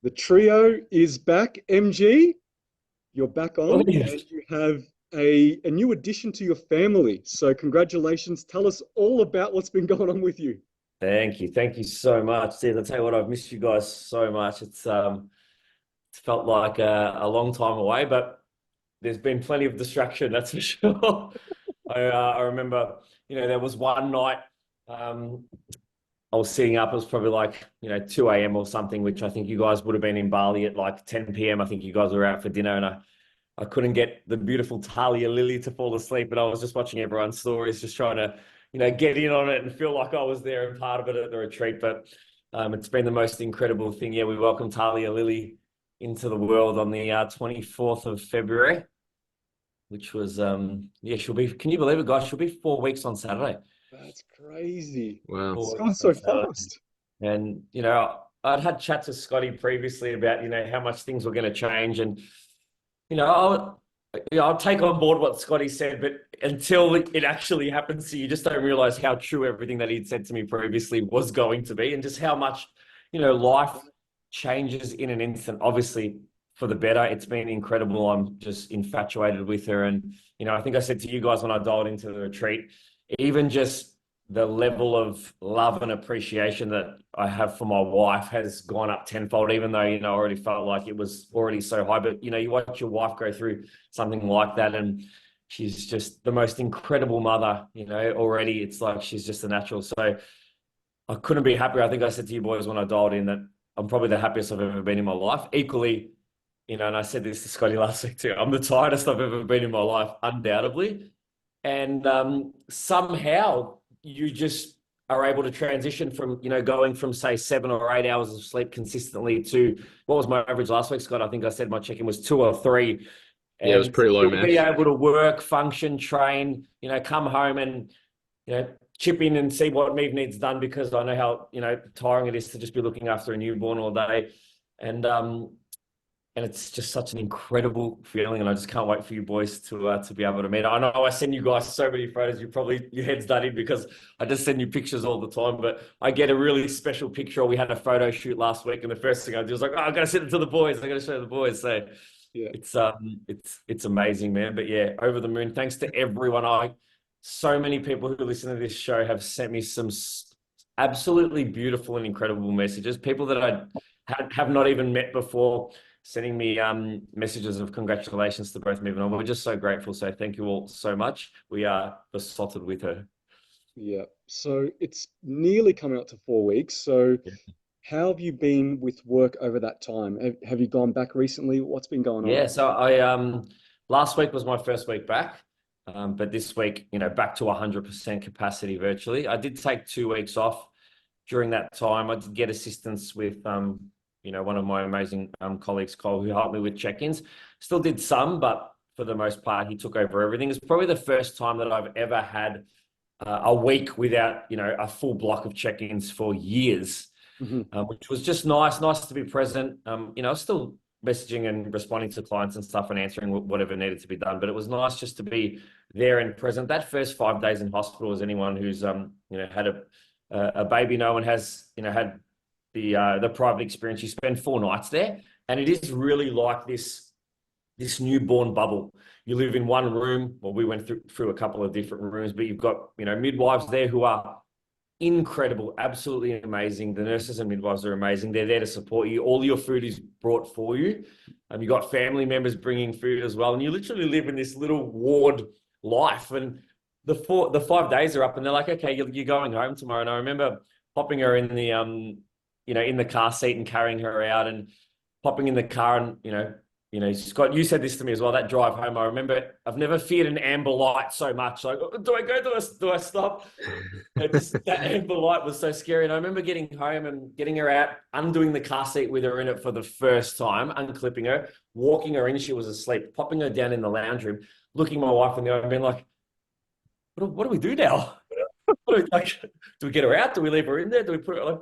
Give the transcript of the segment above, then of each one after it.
The trio is back. MG, you're back Oh, on, yes. and you have a new addition to your family. So congratulations. Tell us all about what's been going on with you. Thank you. Thank you so much. See, I'll tell you what, I've missed you guys so much. It's felt like a long time away, but there's been plenty of distraction, that's for sure. I remember, there was one night um, I was sitting up, it was probably like, 2 a.m. or something, which I think you guys would have been in Bali at like 10 p.m. I think you guys were out for dinner, and I couldn't get the beautiful Talia Lily to fall asleep, but I was just watching everyone's stories, just trying to, get in on it and feel like I was there and part of it at the retreat. But it's been the most incredible thing. Yeah, we welcomed Talia Lily into the world on the 24th of February, which was, yeah, she'll be, can you believe it, guys? She'll be 4 weeks on Saturday. That's crazy. Wow. It's 4 weeks gone on so Saturday. fast. And, I'd had chats with Scotty previously about, how much things were going to change. And, you know, I'll, I'll take on board what Scotty said, but until it actually happens to you, just don't realize how true everything that he'd said to me previously was going to be, and just how much, life changes in an instant. Obviously, for the better. It's been incredible. I'm just infatuated with her. And, I think I said to you guys when I dialed into the retreat, even just the level of love and appreciation that I have for my wife has gone up tenfold, even though, I already felt like it was already so high. But, you watch your wife go through something like that, and she's just the most incredible mother, already. It's like she's just a natural. So I couldn't be happier. I think I said to you boys when I dialed in that I'm probably the happiest I've ever been in my life. Equally, and I said this to Scotty last week too, I'm the tiredest I've ever been in my life, undoubtedly. And somehow you just are able to transition from, going from, say, 7 or 8 hours of sleep consistently to, what was my average last week, Scott? I think I said my check-in was 2 or 3, Yeah, it was and pretty low still be mass. able to work, function, train, come home and, chip in and see what Neve needs done, because I know how, tiring it is to just be looking after a newborn all day. And it's just such an incredible feeling, and I just can't wait for you boys to be able to meet. I know I send you guys so many photos. You probably your head's done in because I just send you pictures all the time. But I get a really special picture. We had a photo shoot last week, and the first thing I do was like, "Oh, I got to send it to the boys. I got to show the boys." So Yeah. it's amazing, man. But yeah, over the moon. Thanks to everyone. So many people who listen to this show have sent me some absolutely beautiful and incredible messages. People that I have not even met before, sending me messages of congratulations to both Miv and I. We're just so grateful. So thank you all so much. We are besotted with her. Yeah. So it's nearly coming up to 4 weeks. So Yeah. how have you been with work over that time? Have you gone back recently? What's been going on? Yeah, so I last week was my first week back, but this week, back to 100% capacity virtually. I did take 2 weeks off during that time. I did get assistance with one of my amazing colleagues, Cole, who helped me with check-ins. Still did some, but for the most part, he took over everything. It's probably the first time that I've ever had a week without, a full block of check-ins for years, Hmm. which was just nice to be present. Still messaging and responding to clients and stuff and answering whatever needed to be done. But it was nice just to be there and present. That first 5 days in hospital, as anyone who's had a baby, no one has had the private experience. You spend 4 nights there, and it is really like this newborn bubble. You live in one room. Well, we went through a couple of different rooms, but you've got midwives there who are incredible, absolutely amazing. The nurses and midwives are amazing. They're there to support you. All your food is brought for you. You've got family members bringing food as well, and you literally live in this little ward life. And the 5 days are up, and they're like, okay, you're going home tomorrow. And I remember popping her in the in the car seat and carrying her out, and popping in the car, and Scott, you said this to me as well, that drive home. I remember I've never feared an amber light so much. Like, do I go? Do I stop? That amber light was so scary. And I remember getting home and getting her out, undoing the car seat with her in it for the first time, unclipping her, walking her in. She was asleep, popping her down in the lounge room, looking my wife in the eye and being like, what do we do now? Do we get her out? Do we leave her in there? Do we put her like,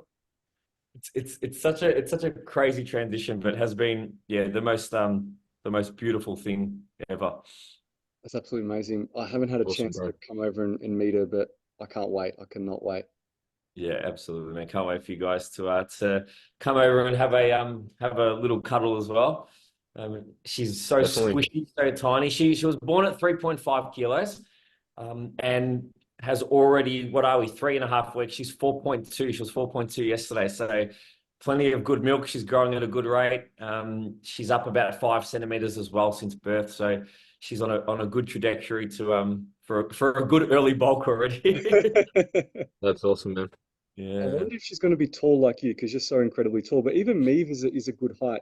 it's such a crazy transition, but has been, yeah, the most beautiful thing ever. That's absolutely amazing. I haven't had a Awesome, chance bro. to come over and meet her, but I can't wait. I cannot wait. Yeah, absolutely, man. Can't wait for you guys to come over and have a little cuddle as well. She's so Definitely. squishy, so tiny. She was born at 3.5 kilos, and has already, what are we, 3.5 weeks? She's 4.2. She was 4.2 yesterday. So plenty of good milk. She's growing at a good rate. She's up about 5 centimeters as well since birth. So she's on a good trajectory to for a good early bulk already. That's awesome, man. I Yeah. wonder if she's going to be tall like you because you're so incredibly tall. But even Maeve is a good height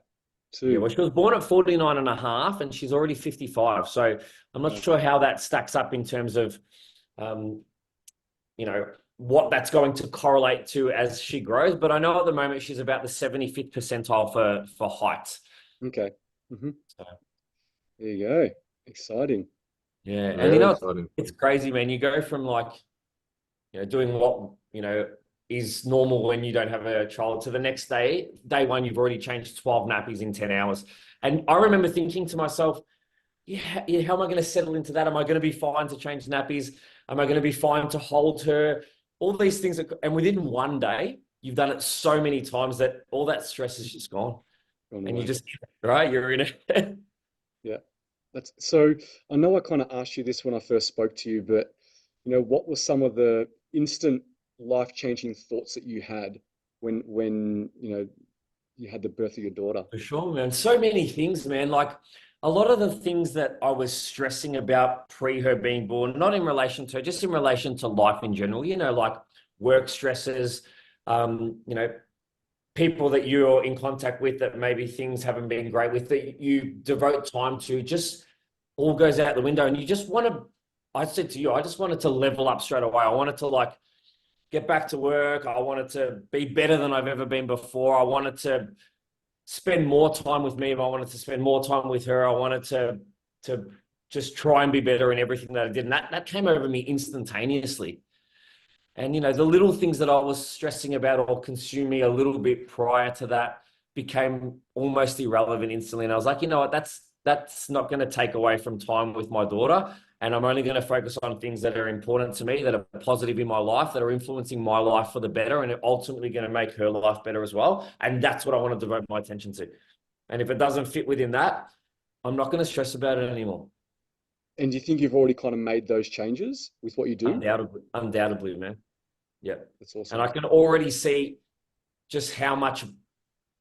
Yeah, too. well, she was born at 49 and a half and she's already 55. So I'm not Wow. sure how that stacks up in terms of, um, you know, what that's going to correlate to as she grows. But I know at the moment she's about the 75th percentile for height. Okay. Hmm. So, There you go. Exciting. yeah. And Very exciting. it's crazy, man. You go from like, doing what, is normal when you don't have a child to the next day one, you've already changed 12 nappies in 10 hours. And I remember thinking to myself, yeah, how am I going to settle into that? Am I going to be fine to change nappies? Am I going to be fine to hold her? All these things. And within one day, you've done it so many times that all that stress is just gone. Gone And you away. just, right, you're in it. Yeah. That's so I know I kind of asked you this when I first spoke to you, but what were some of the instant life-changing thoughts that you had when you had the birth of your daughter? For sure, man. So many things, man. Like a lot of the things that I was stressing about pre her being born, not in relation to her, just in relation to life in general, like work stresses, people that you're in contact with that maybe things haven't been great with, that you devote time to, just all goes out the window. And you just want to, I said to you, I just wanted to level up straight away. I wanted to like get back to work. I wanted to be better than I've ever been before. I wanted to spend more time with me. I wanted to spend more time with her. I wanted to just try and be better in everything that I did. And that came over me instantaneously. And, the little things that I was stressing about or consuming me a little bit prior to that became almost irrelevant instantly. And I was like, you know what, that's not going to take away from time with my daughter. And I'm only going to focus on things that are important to me, that are positive in my life, that are influencing my life for the better, and are ultimately going to make her life better as well. And that's what I want to devote my attention to. And if it doesn't fit within that, I'm not going to stress about it anymore. And do you think you've already kind of made those changes with what you do? Undoubtedly, man. Yeah. That's And awesome. I can already see just how much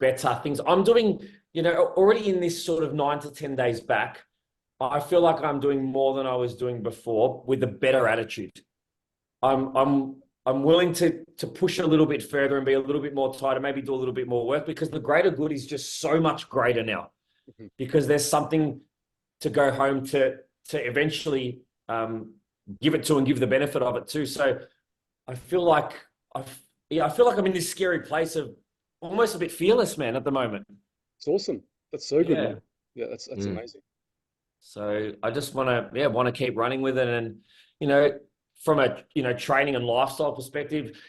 better things I'm doing, already in this sort of 9 to 10 days back. I feel like I'm doing more than I was doing before with a better attitude. I'm willing to push a little bit further and be a little bit more tighter, maybe do a little bit more work, because the greater good is just so much greater now, Mhm. because there's something to go home to eventually give it to and give the benefit of it too. So I feel like I feel like I'm in this scary place of almost a bit fearless, man, at the moment. It's awesome. That's so good, Yeah. man. Yeah, that's Mm. amazing. So I just want to keep running with it. And, from a, training and lifestyle perspective,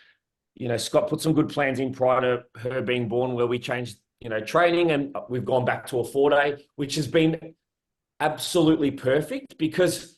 Scott put some good plans in prior to her being born, where we changed, training, and we've gone back to a 4 day, which has been absolutely perfect, because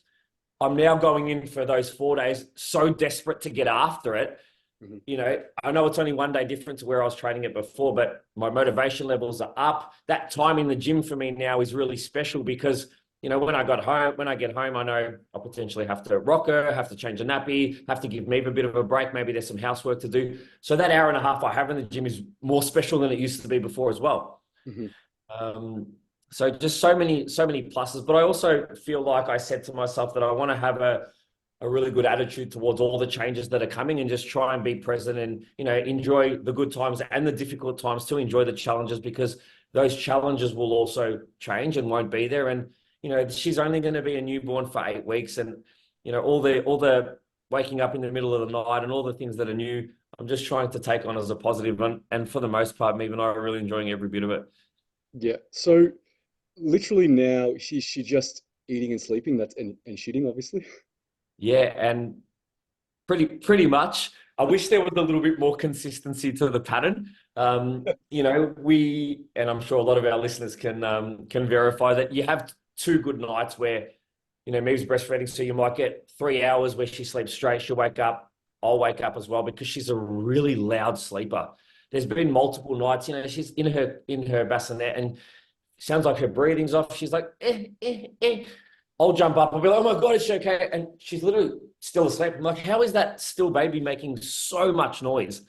I'm now going in for those 4 days so desperate to get after it. Mhm. I know it's only one day different to where I was training it before, but my motivation levels are up. That time in the gym for me now is really special, because, when I get home, I know I'll potentially have to rock her, have to change a nappy, have to give me a bit of a break. Maybe there's some housework to do. So that hour and a half I have in the gym is more special than it used to be before as well. Mhm. Um, so just so many pluses. But I also feel like I said to myself that I want to have a really good attitude towards all the changes that are coming, and just try and be present and, enjoy the good times and the difficult times too, enjoy the challenges, because those challenges will also change and won't be there. And, she's only going to be a newborn for 8 weeks, and, all the waking up in the middle of the night and all the things that are new, I'm just trying to take on as a positive. And for the most part, me and I are really enjoying every bit of it. Yeah. So literally now she just eating and sleeping. That's and shitting, obviously. Yeah. And pretty much. I wish there was a little bit more consistency to the pattern. And I'm sure a lot of our listeners can verify that you have two good nights where, Meve's breastfeeding, so you might get 3 hours where she sleeps straight. She'll wake up, I'll wake up as well because she's a really loud sleeper. There's been multiple nights, she's in her bassinet and sounds like her breathing's off. She's like, I'll jump up. I'll be like, oh my God, is she okay? And she's literally still asleep. I'm like, how is that still baby making so much noise?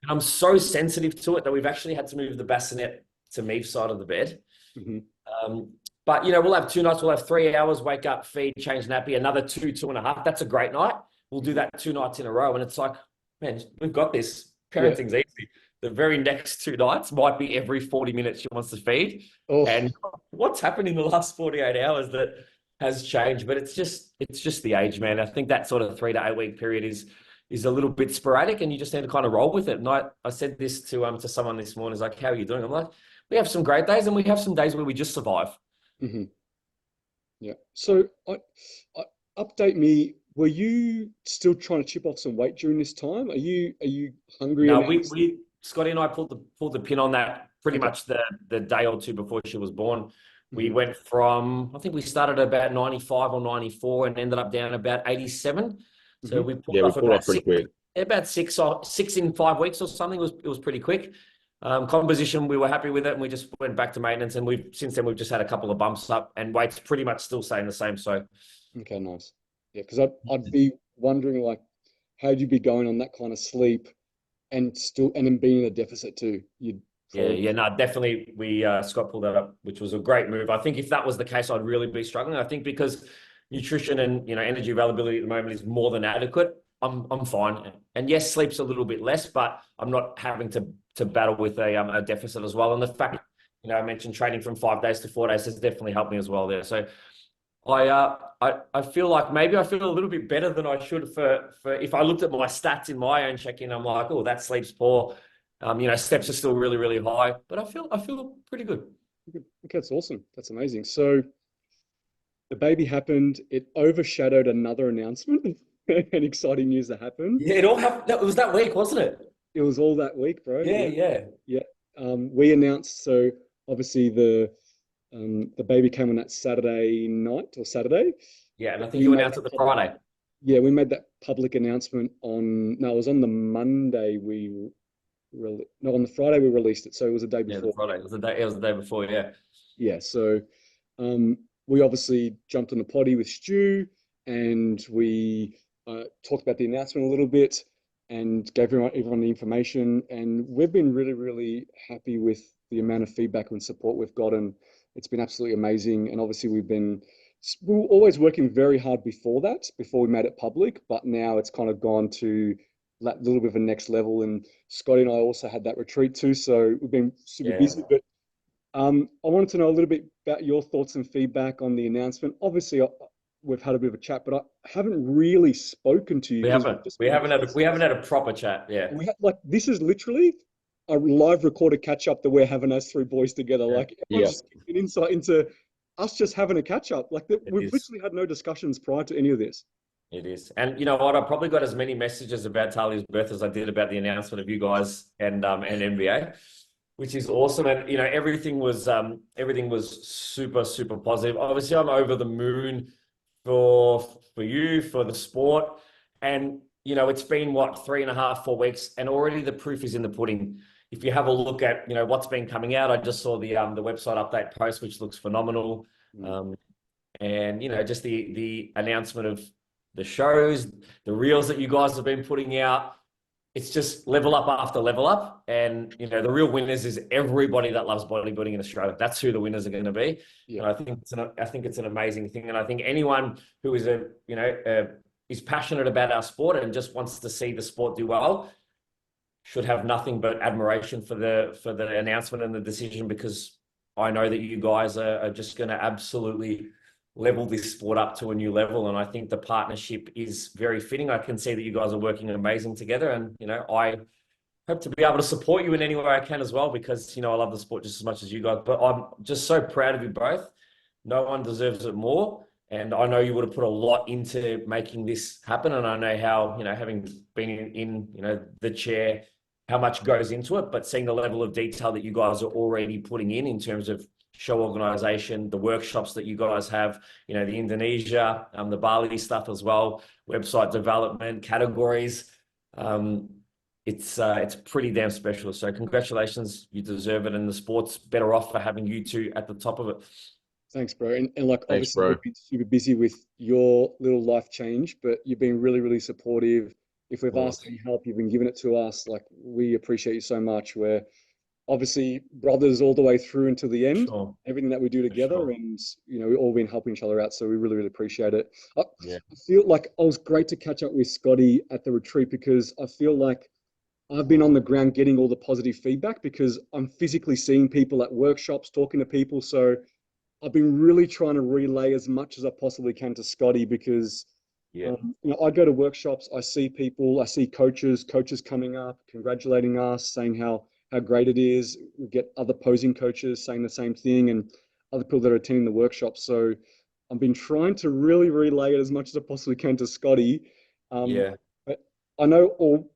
And I'm so sensitive to it that we've actually had to move the bassinet to Meve's side of the bed. But, we'll have 2 nights. We'll have 3 hours, wake up, feed, change nappy, another 2.5. That's a great night. We'll do that 2 nights in a row. And it's like, man, we've got this. Parenting's easy. The very next 2 nights might be every 40 minutes she wants to feed. Oh. And what's happened in the last 48 hours that has changed, but it's just the age, man. I think that sort of 3 to 8 week period is a little bit sporadic and you just need to kind of roll with it. And I said this to someone this morning, is like, how are you doing? I'm like, we have some great days and we have some days where we just survive. Yeah. So I update me. Were you still trying to chip off some weight during this time? Are you hungry? No, Scotty and I pulled the pin on that pretty much the day or two before she was born. We went from, I think we started about 95 or 94 and ended up down about 87. So we pulled off about six in 5 weeks or something. It was pretty quick. Composition, we were happy with it and we just went back to maintenance, and since then we've just had a couple of bumps up and weight's pretty much still staying the same. So okay, nice. Yeah, because I'd be wondering, like, how'd you be going on that kind of sleep and then being in a deficit too? No, definitely. Scott pulled that up, which was a great move. I think if that was the case, I'd really be struggling. I think because nutrition and energy availability at the moment is more than adequate, I'm fine. And yes, sleep's a little bit less, but I'm not having to battle with a deficit as well. And the fact, I mentioned training from 5 days to 4 days has definitely helped me as well there. So I feel like maybe I feel a little bit better than I should for if I looked at my stats in my own check-in, I'm like, oh, that sleep's poor. Steps are still really, really high, but I feel pretty good. Okay, that's awesome. That's amazing. So the baby happened. It overshadowed another announcement and exciting news that happened. Yeah, it all happened. It was that week, wasn't it? It was all that week, bro. Yeah. We announced, so obviously the baby came on that Saturday night or Saturday. Yeah, and I think you announced it the Friday. Yeah, we made that public announcement it was on the Monday on the Friday we released it, so it was the day before. Yeah, the Friday. It was the day before, yeah. Yeah, so we obviously jumped on the potty with Stu and we talked about the announcement a little bit and gave everyone the information, and we've been really, really happy with the amount of feedback and support we've gotten. It's been absolutely amazing, and obviously we were always working very hard before we made it public, but now it's kind of gone to that little bit of a next level. And Scotty and I also had that retreat too, so we've been super busy. But I wanted to know a little bit about your thoughts and feedback on the announcement. Obviously, we've had a bit of a chat, but I haven't really spoken to you. We haven't had a proper chat. Yeah. This is literally a live recorded catch up that we're having us 3 boys together. Just an insight into us just having a catch up. We've literally had no discussions prior to any of this. It is. And you know what? I probably got as many messages about Talia's birth as I did about the announcement of you guys and NBA, which is awesome. And everything was super, super positive. Obviously, I'm over the moon for you, for the sport. And it's been 3.5, 4 weeks, and already the proof is in the pudding. If you have a look at what's been coming out, I just saw the website update post, which looks phenomenal. And just the announcement of the shows, the reels that you guys have been putting out. It's just level up after level up. And, the real winners is everybody that loves bodybuilding in Australia. That's who the winners are going to be. Yeah. And I think it's an amazing thing. And I think anyone who is is passionate about our sport and just wants to see the sport do well should have nothing but admiration for the announcement and the decision, because I know that you guys are just going to absolutely level this sport up to a new level. And I think the partnership is very fitting. I can see that you guys are working amazing together. And, I hope to be able to support you in any way I can as well, because, I love the sport just as much as you guys. But I'm just so proud of you both. No one deserves it more. And I know you would have put a lot into making this happen. And I know how, having been in the chair, how much goes into it, but seeing the level of detail that you guys are already putting in terms of show organization, the workshops that you guys have, the Indonesia, the Bali stuff as well, website development, categories, Um, it's pretty damn special. So congratulations, you deserve it, and the sport's better off for having you two at the top of it. Thanks, bro. And like, Thanks, obviously, bro. we've been super busy with your little life change, but you've been really, really supportive. If we've asked Awesome. any help, you've been giving it to us. Like, we appreciate you so much. We're obviously brothers all the way through until the end, Sure, everything that we do for together. sure. And, we've all been helping each other out. So we really, really appreciate it. Yeah. I feel like it was great to catch up with Scotty at the retreat because I feel like I've been on the ground getting all the positive feedback because I'm physically seeing people at workshops, talking to people. So I've been really trying to relay as much as I possibly can to Scotty because Yeah. I go to workshops, I see people, I see coaches coming up, congratulating us, saying how great it is. We get other posing coaches saying the same thing, and other people that are attending the workshop. So I've been trying to really relay it as much as I possibly can to Scotty. Um, Yeah. but I know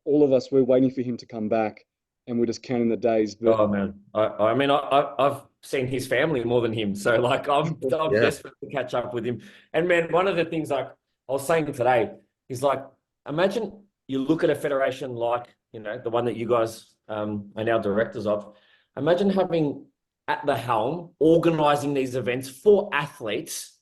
all of us, we're waiting for him to come back, and we're just counting the days. But Oh man, I mean, I've seen his family more than him, so like I'm Yeah. desperate to catch up with him. And man, one of the things like I was saying today is like, imagine you look at a federation like the one that you guys are now directors of. Imagine having at the helm organizing these events for athletes,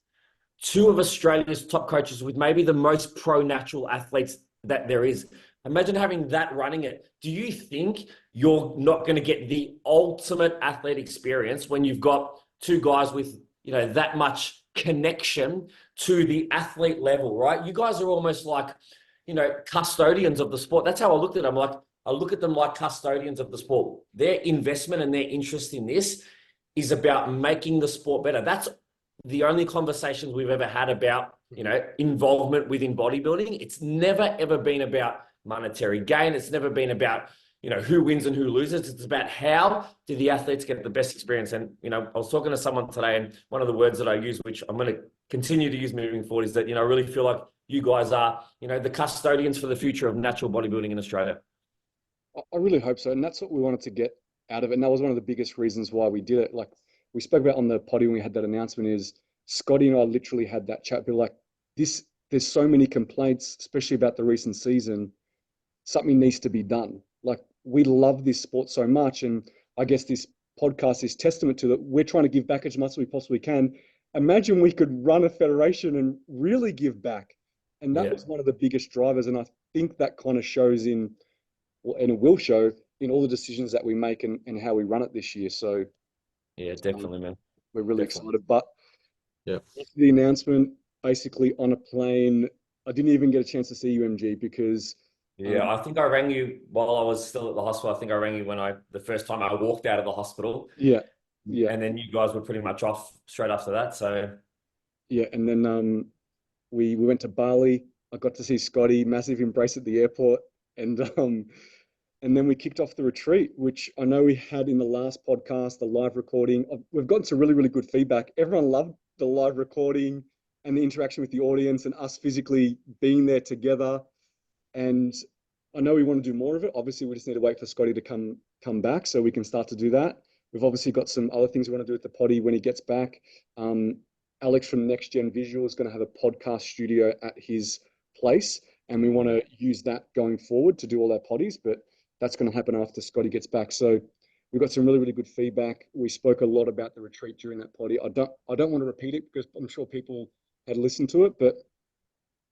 two of Australia's top coaches with maybe the most pro natural athletes that there is. Imagine having that running it. Do you think you're not going to get the ultimate athlete experience when you've got two guys with, that much connection to the athlete level, right? You guys are almost like, custodians of the sport. That's how I looked at them. Like, I look at them like custodians of the sport. Their investment and their interest in this is about making the sport better. That's the only conversations we've ever had about, involvement within bodybuilding. It's never, ever been about monetary gain. It's never been about, who wins and who loses. It's about how do the athletes get the best experience. And, I was talking to someone today, and one of the words that I use, which I'm going to continue to use moving forward, is that, I really feel like you guys are, the custodians for the future of natural bodybuilding in Australia. I really hope so. And that's what we wanted to get out of it. And that was one of the biggest reasons why we did it. Like we spoke about on the potty when we had that announcement is Scotty and I literally had that chat. Be like, there's so many complaints, especially about the recent season. Something needs to be done. Like we love this sport so much. And I guess this podcast is testament to that. We're trying to give back as much as we possibly can. Imagine we could run a federation and really give back. And that Yeah. was one of the biggest drivers. And I think that kind of shows and it will show in all the decisions that we make and how we run it this year. So Yeah, um, definitely, man. we're really Definitely. excited. But Yeah. after the announcement, basically on a plane, I didn't even get a chance to see you, MG, because Yeah, I think I rang you while I was still at the hospital. I think I rang you when the first time I walked out of the hospital, yeah, yeah, and then you guys were pretty much off straight after that. So yeah. And then we went to Bali. I got to see Scotty, massive embrace at the airport, and and then we kicked off the retreat, which I know we had in the last podcast, the live recording. We've gotten some really, really good feedback. Everyone loved the live recording and the interaction with the audience and us physically being there together. And I know we want to do more of it. Obviously, we just need to wait for Scotty to come back so we can start to do that. We've obviously got some other things we want to do with the potty when he gets back. Um, Alex from Next Gen Visual is going to have a podcast studio at his place, and we want to use that going forward to do all our potties. But that's going to happen after Scotty gets back. So we've got some really, really good feedback. We spoke a lot about the retreat during that potty. I don't want to repeat it because I'm sure people had listened to it, but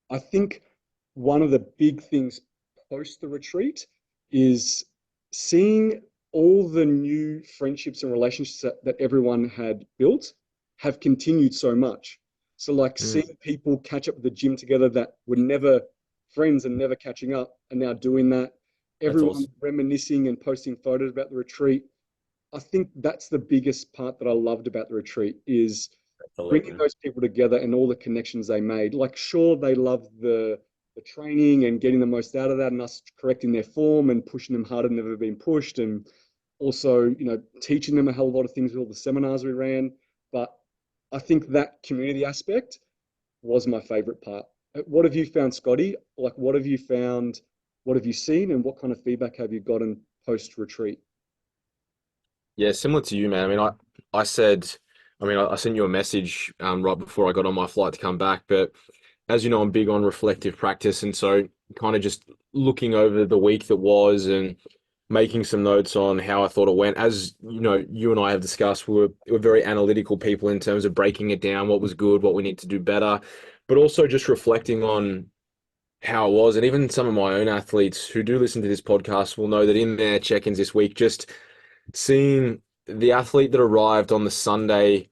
I think one of the big things post the retreat is seeing all the new friendships and relationships that everyone had built have continued so much. So, like Mm, seeing people catch up at the gym together that were never friends and never catching up and now doing that. that's Everyone awesome. reminiscing and posting photos about the retreat. I think that's the biggest part that I loved about the retreat is bringing Absolutely. those people together and all the connections they made. Like, sure, they loved the training and getting the most out of that, and us correcting their form and pushing them harder than they've ever been pushed, and also, teaching them a hell of a lot of things with all the seminars we ran. But I think that community aspect was my favorite part. What have you found, Scotty? Like, what have you found? What have you seen, and what kind of feedback have you gotten post retreat? yeah, similar to you, man. I mean, I said, I sent you a message right before I got on my flight to come back, but as you know, I'm big on reflective practice, and so kind of just looking over the week that was and making some notes on how I thought it went. As you know, you and I have discussed, we're very analytical people in terms of breaking it down, what was good, what we need to do better, but also just reflecting on how it was. And even some of my own athletes who do listen to this podcast will know that in their check-ins this week, just seeing the athlete that arrived on the Sunday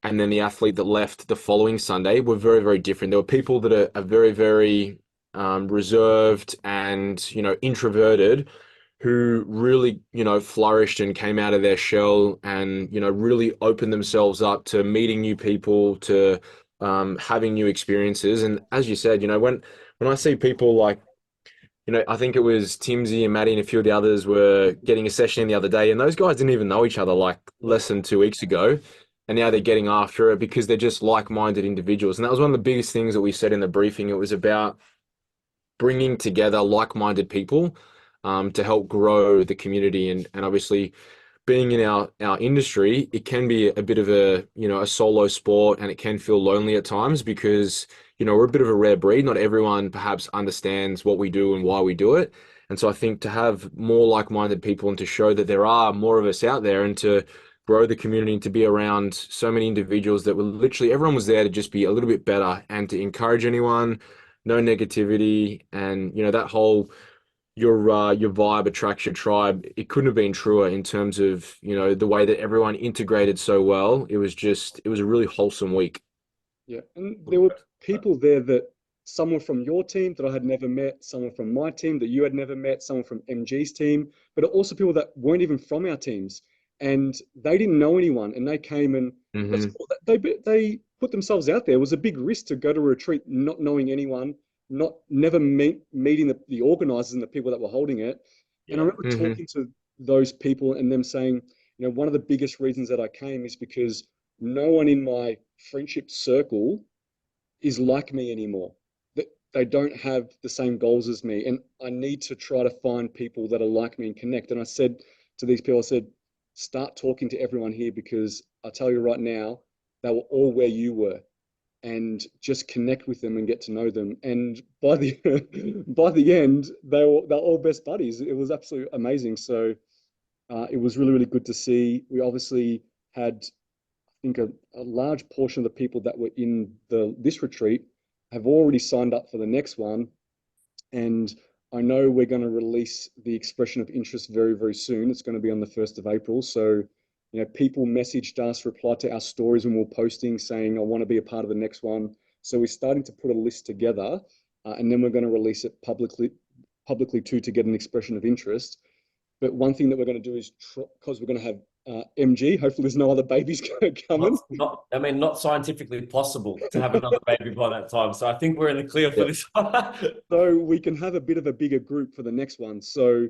and then the athlete that left the following Sunday were very, very different. There were people that are very, very reserved and, introverted who really, flourished and came out of their shell and, really opened themselves up to meeting new people, to having new experiences. And as you said, when I see people like, I think it was Timsy and Maddie and a few of the others were getting a session in the other day, and those guys didn't even know each other like less than 2 weeks ago. And now they're getting after it because they're just like-minded individuals. And that was one of the biggest things that we said in the briefing. It was about bringing together like-minded people to help grow the community. And obviously, being in our industry, it can be a bit of a solo sport, and it can feel lonely at times because, we're a bit of a rare breed. Not everyone perhaps understands what we do and why we do it. And so I think to have more like-minded people and to show that there are more of us out there and to grow the community and to be around so many individuals that were literally, everyone was there to just be a little bit better and to encourage anyone, no negativity, and, that whole your vibe attracts your tribe. It couldn't have been truer in terms of, the way that everyone integrated so well. It was a really wholesome week. Yeah, and there were people there that some were from your team that I had never met, someone from my team that you had never met, someone from MG's team, but also people that weren't even from our teams, and they didn't know anyone, and they came and let's Hmm. call that, they put themselves out there. It was a big risk to go to a retreat not knowing anyone, not never meeting the organizers and the people that were holding it. And I Yeah. remember Hmm. talking to those people and them saying, one of the biggest reasons that I came is because no one in my friendship circle is like me anymore. That they don't have the same goals as me, and I need to try to find people that are like me and connect. And I said to these people, I said, start talking to everyone here because I tell you right now, they were all where you were, and just connect with them and get to know them. And by the by the end, they're all best buddies. It was absolutely amazing. So it was really really good to see. We obviously had think a large portion of the people that were in this retreat have already signed up for the next one. And I know we're going to release the expression of interest very, very soon. It's going to be on the 1st of April. So, people messaged us, replied to our stories when we were posting saying, I want to be a part of the next one. So we're starting to put a list together and then we're going to release it publicly too to get an expression of interest. But one thing that we're going to do is because we're going to have MG. Hopefully, there's no other babies coming, Not scientifically possible to have another baby by that time. So I think we're in the clear for Yeah. this one. so we can have a bit of a bigger group for the next one. So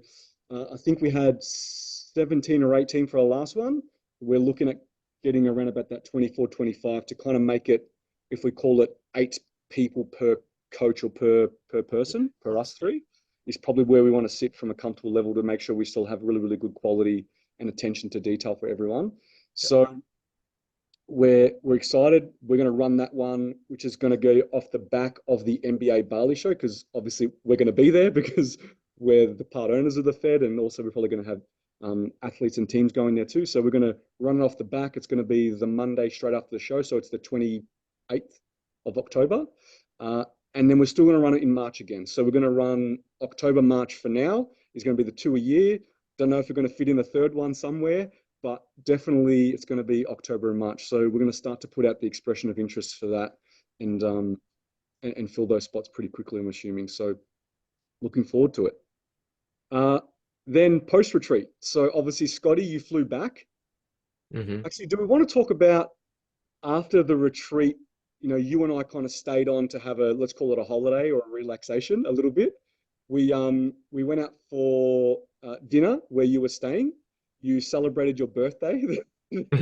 I think we had 17 or 18 for our last one. We're looking at getting around about that 24, 25 to kind of make it, if we call it 8 people per coach or per person, per us three, is probably where we want to sit from a comfortable level to make sure we still have really, really good quality and attention to detail for everyone. So we're excited. We're going to run that one, which is going to go off the back of the NBA Bali show, because obviously we're going to be there because we're the part owners of the Fed, and also we're probably going to have athletes and teams going there too. So we're going to run it off the back. It's going to be the Monday straight after the show, so it's the 28th of October, and then we're still going to run it in March again. So we're going to run October, March for now. Is going to be the 2 a year. Don't know if we're going to fit in a third one somewhere, but definitely it's going to be October and March. So we're going to start to put out the expression of interest for that and fill those spots pretty quickly, I'm assuming. So looking forward to it. Uh, then post retreat. So obviously, Scotty, you flew back. Hmm. Actually, do we want to talk about after the retreat? You and I kind of stayed on to have a, let's call it a holiday or a relaxation a little bit. We went out for dinner where you were staying. You celebrated your birthday. Yeah, do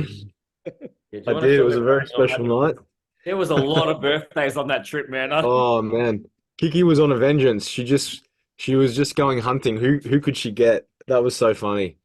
you I want to did. It fill was a very everybody in on special that? night. There was a lot of birthdays on that trip, man. Oh man, Kiki was on a vengeance. She was just going hunting. Who could she get? That was so funny.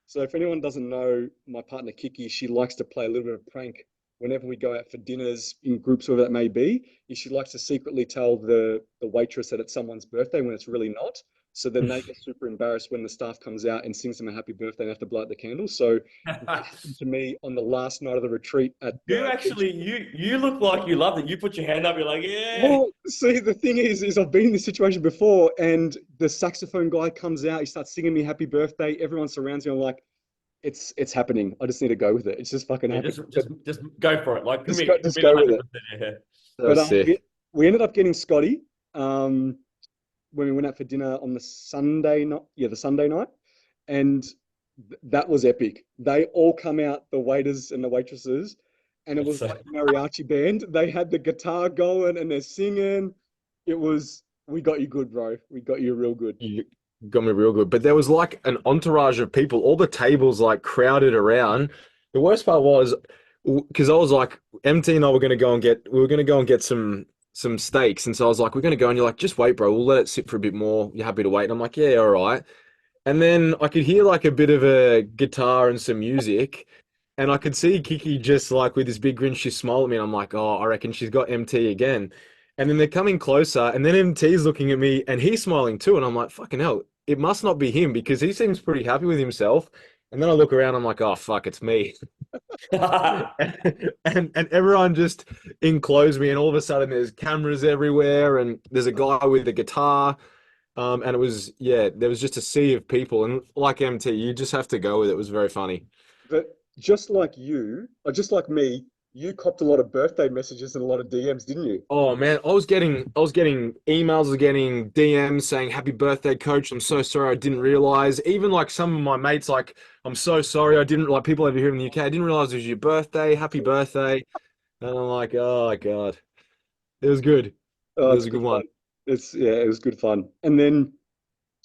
So if anyone doesn't know my partner Kiki, she likes to play a little bit of prank whenever we go out for dinners in groups, whatever that may be. She likes to secretly tell the waitress that it's someone's birthday when it's really not. So then they get super embarrassed when the staff comes out and sings them a happy birthday and have to blow out the candles. So that happened to me on the last night of the retreat at You the beach. actually, you look like you loved it. You put your hand up. You're like, yeah. Well, see, the thing is I've been in this situation before, and the saxophone guy comes out, he starts singing me happy birthday. Everyone surrounds me. I'm like, it's happening. I just need to go with it. It's just fucking Yeah, happening. just go for it. Like Just commit go with it. 100%. Yeah. That But was sick. we ended up getting Scotty when we went out for dinner on the Sunday night. Yeah, the Sunday night, and that was epic. They all come out, the waiters and the waitresses, and it That's was like a mariachi band. They had the guitar going and they're singing. It was, we got you good, bro. We got you real good. You got me real good. But there was like an entourage of people, all the tables like crowded around. The worst part was because I was like, MT and I were gonna go and get some steaks. And so I was like, we're gonna go, and you're like, just wait, bro. We'll let it sit for a bit more. You're happy to wait? And I'm like, yeah, all right. And then I could hear like a bit of a guitar and some music. And I could see Kiki just like with this big grin, she smiled at me, and I'm like, oh, I reckon she's got MT again. And then they're coming closer, and then MT's looking at me, and he's smiling too. And I'm like, fucking hell, it must not be him because he seems pretty happy with himself. And then I look around, I'm like, oh fuck, it's me. And everyone just enclosed me, and all of a sudden there's cameras everywhere, and there's a guy with a guitar. And it was, yeah, there was just a sea of people, and like MT, you just have to go with it. It was very funny. But just like you, or just like me, you copped a lot of birthday messages and a lot of DMs, didn't you? Oh man, I was getting emails, I was getting DMs saying happy birthday, coach. I'm so sorry, I didn't realize. Even like some of my mates, like, I'm so sorry, I didn't like people over here in the UK, I didn't realize it was your birthday. Happy birthday. And I'm like, oh my God. It was good. Oh, It it's was a good good one. fun. It's yeah, it was good fun. And then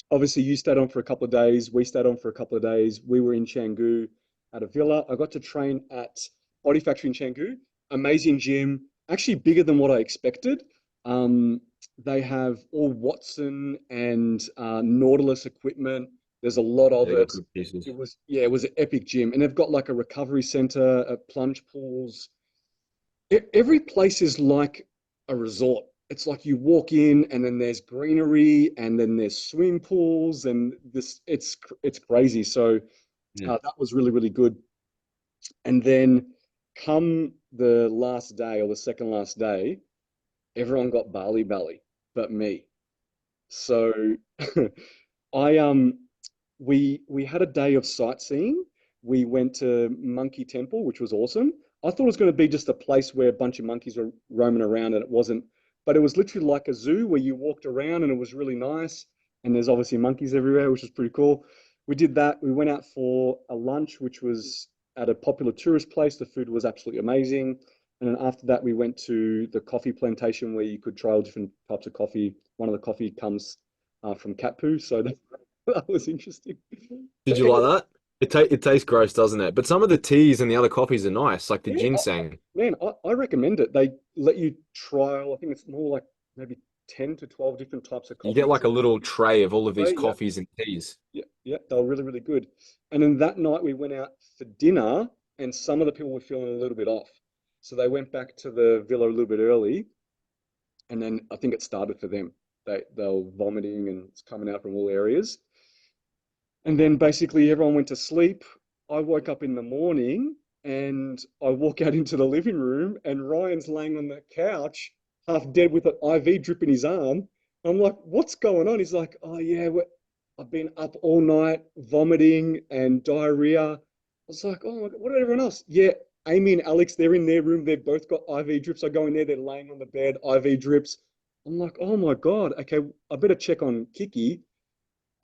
obviously you stayed on for a couple of days. We stayed on for a couple of days. We were in Canggu at a villa. I got to train at Body Factory in Canggu. Amazing gym, actually bigger than what I expected. They have all Watson and Nautilus equipment. There's a lot of They got it. good pieces. It was, yeah, it was an epic gym, and they've got like a recovery center, plunge pools. Every place is like a resort. It's like you walk in and then there's greenery and then there's swimming pools and this it's crazy. So Mm. that was really really good. And then come the last day or the second last day, everyone got Bali belly but me. So I we had a day of sightseeing. We went to Monkey Temple, which was awesome. I thought it was going to be just a place where a bunch of monkeys were roaming around, and it wasn't. But it was literally like a zoo where you walked around, and it was really nice. And there's obviously monkeys everywhere, which is pretty cool. We did that. We went out for a lunch, which was at a popular tourist place. The food was absolutely amazing. And then after that, we went to the coffee plantation where you could try all different types of coffee. One of the coffee comes from cat poo, so that was interesting. Did But you like that? It tastes gross, doesn't it? But some of the teas and the other coffees are nice, like the yeah, ginseng. man, I recommend it. They let you trial, I think it's more like maybe 10 to 12 different types of You get coffees. like a little tray of all of these Right, yeah, coffees and teas. yeah, they were really, really good. And then that night we went out for dinner, and some of the people were feeling a little bit off. So they went back to the villa a little bit early, and then I think it started for them. They were vomiting and it's coming out from all areas. And then basically everyone went to sleep. I woke up in the morning and I walk out into the living room and Ryan's laying on the couch, half dead with an IV drip in his arm. I'm like, what's going on? He's like, oh yeah, I've been up all night vomiting and diarrhea. I was like, oh my God, what about everyone else? Yeah, Amy and Alex, they're in their room. They've both got IV drips. I go in there, they're laying on the bed, IV drips. I'm like, oh my God, okay, I better check on Kiki,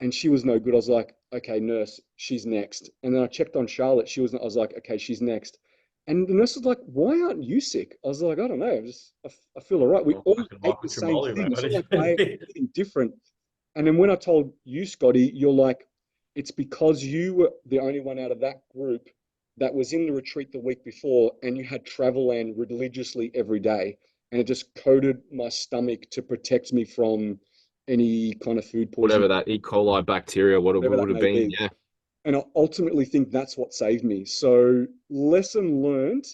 and she was no good. I was like, okay, nurse, she's next. And then I checked on Charlotte. She was. I was like, okay, she's next. And the nurse was like, why aren't you sick? I was like, I don't know. I feel all right. We Oh, all fucking ate the Michael same Tremoli, thing. bro. It's not like I ate anything different. And then when I told you, Scotty, you're like, it's because you were the only one out of that group that was in the retreat the week before, and you had travel land religiously every day, and it just coated my stomach to protect me from any kind of food poisoning, Whatever that E. coli bacteria, what it whatever would that have may been. be. Yeah. And I ultimately think that's what saved me. So, lesson learned,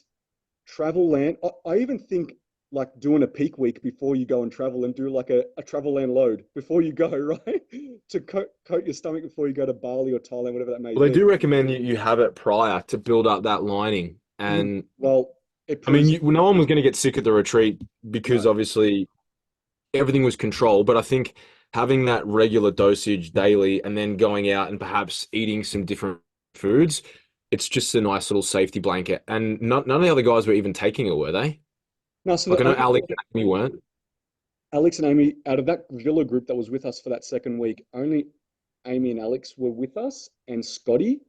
travel land. I even think like doing a peak week before you go and travel and do like a travel land load before you go, right? To coat your stomach before you go to Bali or Thailand, whatever that may Well, they be. do recommend you have it prior to build up that lining. And Well, it I mean, proves no one was going to get sick at the retreat because no. obviously everything was controlled. But I think having that regular dosage daily and then going out and perhaps eating some different foods, it's just a nice little safety blanket. And none of the other guys were even taking it, were they? No, so Like I the know only Alex and Amy weren't. Alex and Amy, out of that villa group that was with us for that second week, only Amy and Alex were with us, and Scotty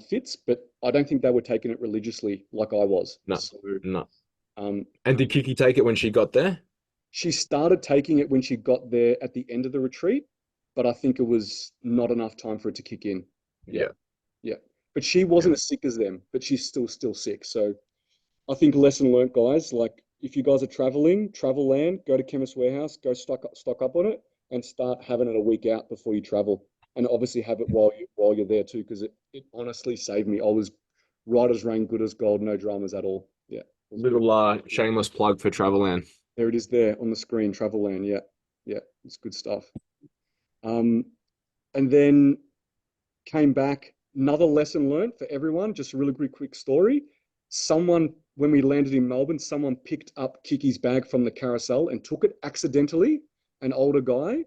Fitz, but I don't think they were taking it religiously like I was. No, So no. um, And did Kiki take it when she got there? she started taking it when she got there at the end of the retreat, but I think it was not enough time for it to kick in. Yeah, Yeah. yeah. But she Yeah. wasn't as sick as them, but she's still sick. So I think lesson learned, guys. Like if you guys are traveling, travel land, go to Chemist Warehouse, go stock up on it, and start having it a week out before you travel. And obviously have it while you're there too, because it honestly saved me. I was right as rain, good as gold, no dramas at all. Yeah, it was good. Little shameless plug for Traveland. There it is there on the screen, travel land. Yeah, yeah, it's good stuff. Um, and then came back. Another lesson learned for everyone. Just a really quick story. Someone, when we landed in Melbourne, someone picked up Kiki's bag from the carousel and took it accidentally. An older guy.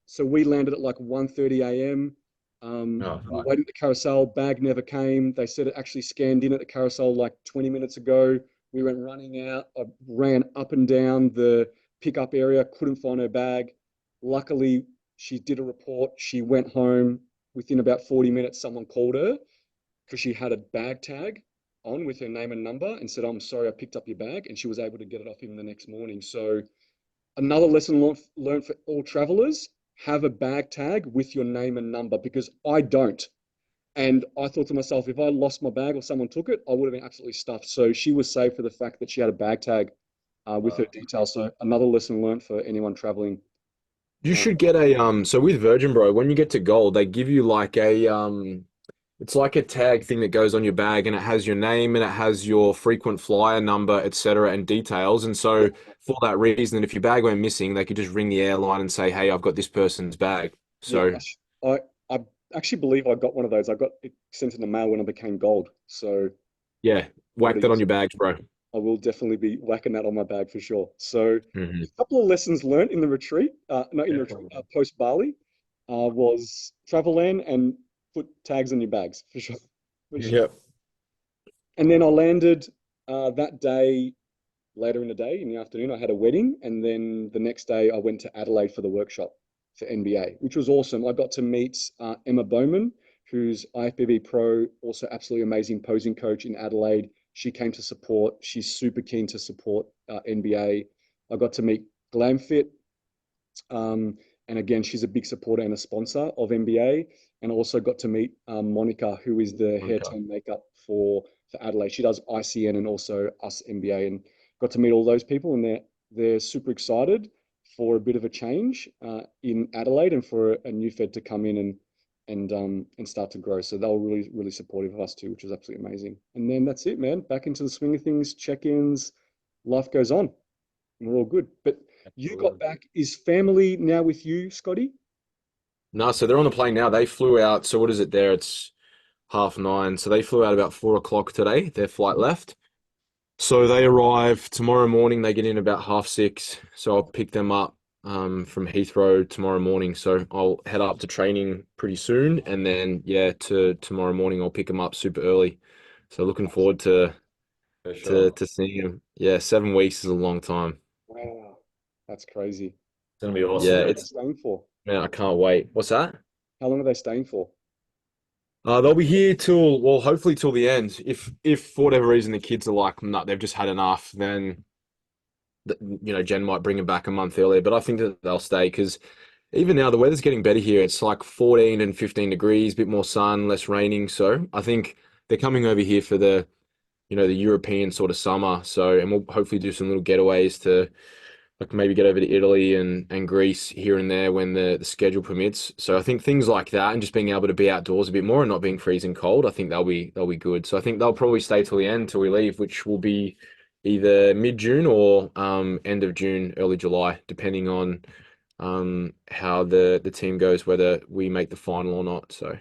So we landed at like 1:30 a.m. Oh, We were fuck. waiting at the carousel. Bag never came. They said it actually scanned in at the carousel like 20 minutes ago. We went running out. I ran up and down the pickup area. Couldn't find her bag. Luckily, she did a report. She went home. Within about 40 minutes, someone called her because she had a bag tag on with her name and number and said, I'm sorry, I picked up your bag. And she was able to get it off him the next morning. So, another lesson learned for all travelers, have a bag tag with your name and number because I don't. And I thought to myself, if I lost my bag or someone took it, I would have been absolutely stuffed. So she was saved for the fact that she had a bag tag with her details. So another lesson learned for anyone traveling. You Uh, should get a so with Virgin Bro, when you get to gold, they give you like a it's like a tag thing that goes on your bag and it has your name and it has your frequent flyer number, etc. and details. And yeah, so for that reason, if your bag went missing, they could just ring the airline and say, "Hey, I've got this person's bag." yeah. So I actually believe I got one of those. I got it sent in the mail when I became gold. So yeah, give whack it a that on use. your bags, bro. I will definitely be whacking that on my bag for sure. So, a Hmm. couple of lessons learned in the retreat, not in the retreat, Definitely. post Bali, was travel land and put tags on your bags for sure. For sure. Yep. And then I landed that day, later in the day, in the afternoon, I had a wedding. And then the next day, I went to Adelaide for the workshop for NBA, which was awesome. I got to meet Emma Bowman, who's IFBB Pro, also absolutely amazing posing coach in Adelaide. She came to support. She's super keen to support NBA. I got to meet GlamFit, and again, she's a big supporter and a sponsor of NBA. And also got to meet Monica, who is the hair Okay. tone makeup for Adelaide. She does ICN and also us NBA, and got to meet all those people, and they're super excited for a bit of a change in Adelaide and for a new Fed to come in and start to grow. So they were really supportive of us too, which was absolutely amazing. And then that's it, man. Back into the swing of things, check-ins, life goes on, and we're all good. But you got Absolutely. back. Is family now with you, Scotty? No, so they're on the plane now. They flew out. So what is it there? It's 9:30. So they flew out about 4 o'clock today. Their flight left. So they arrive tomorrow morning. They get in about 6:30. So I'll pick them up from Heathrow tomorrow morning. So I'll head up to training pretty soon, and then yeah, to tomorrow morning I'll pick them up super early. So looking forward to For sure. to seeing them. Yeah, 7 weeks is a long time. Wow, that's crazy. It's gonna be How awesome, Yeah, long are man. they it's staying for? man, I can't wait. What's that? How long are they staying for? They'll be here till well, hopefully till the end. If for whatever reason the kids are like, no, they've just had enough, then Jen might bring them back a month earlier. But I think that they'll stay because even now the weather's getting better here. It's like 14 and 15 degrees, bit more sun, less raining. So I think they're coming over here for the European sort of summer. So and we'll hopefully do some little getaways to like maybe get over to Italy and Greece here and there when the schedule permits. So I think things like that and just being able to be outdoors a bit more and not being freezing cold, I think they'll be good. So I think they'll probably stay till the end till we leave, which will be either mid-June or end of June, early July, depending on how the team goes, whether we make the final or not. So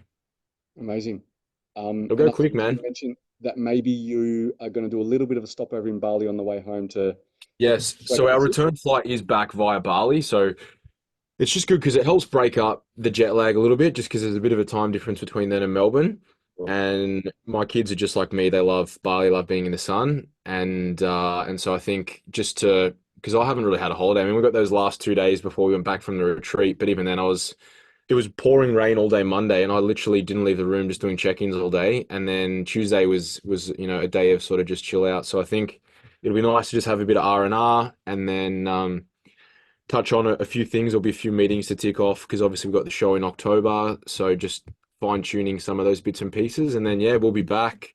Amazing. it'll And go I think quick, you man. mentioned that maybe you are going to do a little bit of a stopover in Bali on the way home to Yes. break So the our zip. return flight is back via Bali. So it's just good because it helps break up the jet lag a little bit, just because there's a bit of a time difference between then and Melbourne. Cool. And my kids are just like me; they love Bali, love being in the sun, and so I think just to because I haven't really had a holiday. I mean, we got those last 2 days before we went back from the retreat, but even then, it was pouring rain all day Monday, and I literally didn't leave the room, just doing check-ins all day. And then Tuesday was a day of sort of just chill out. So I think it'll be nice to just have a bit of R&R, and then touch on a few things. There'll be a few meetings to tick off because obviously we've got the show in October. So just fine tuning some of those bits and pieces. And then, yeah, we'll be back.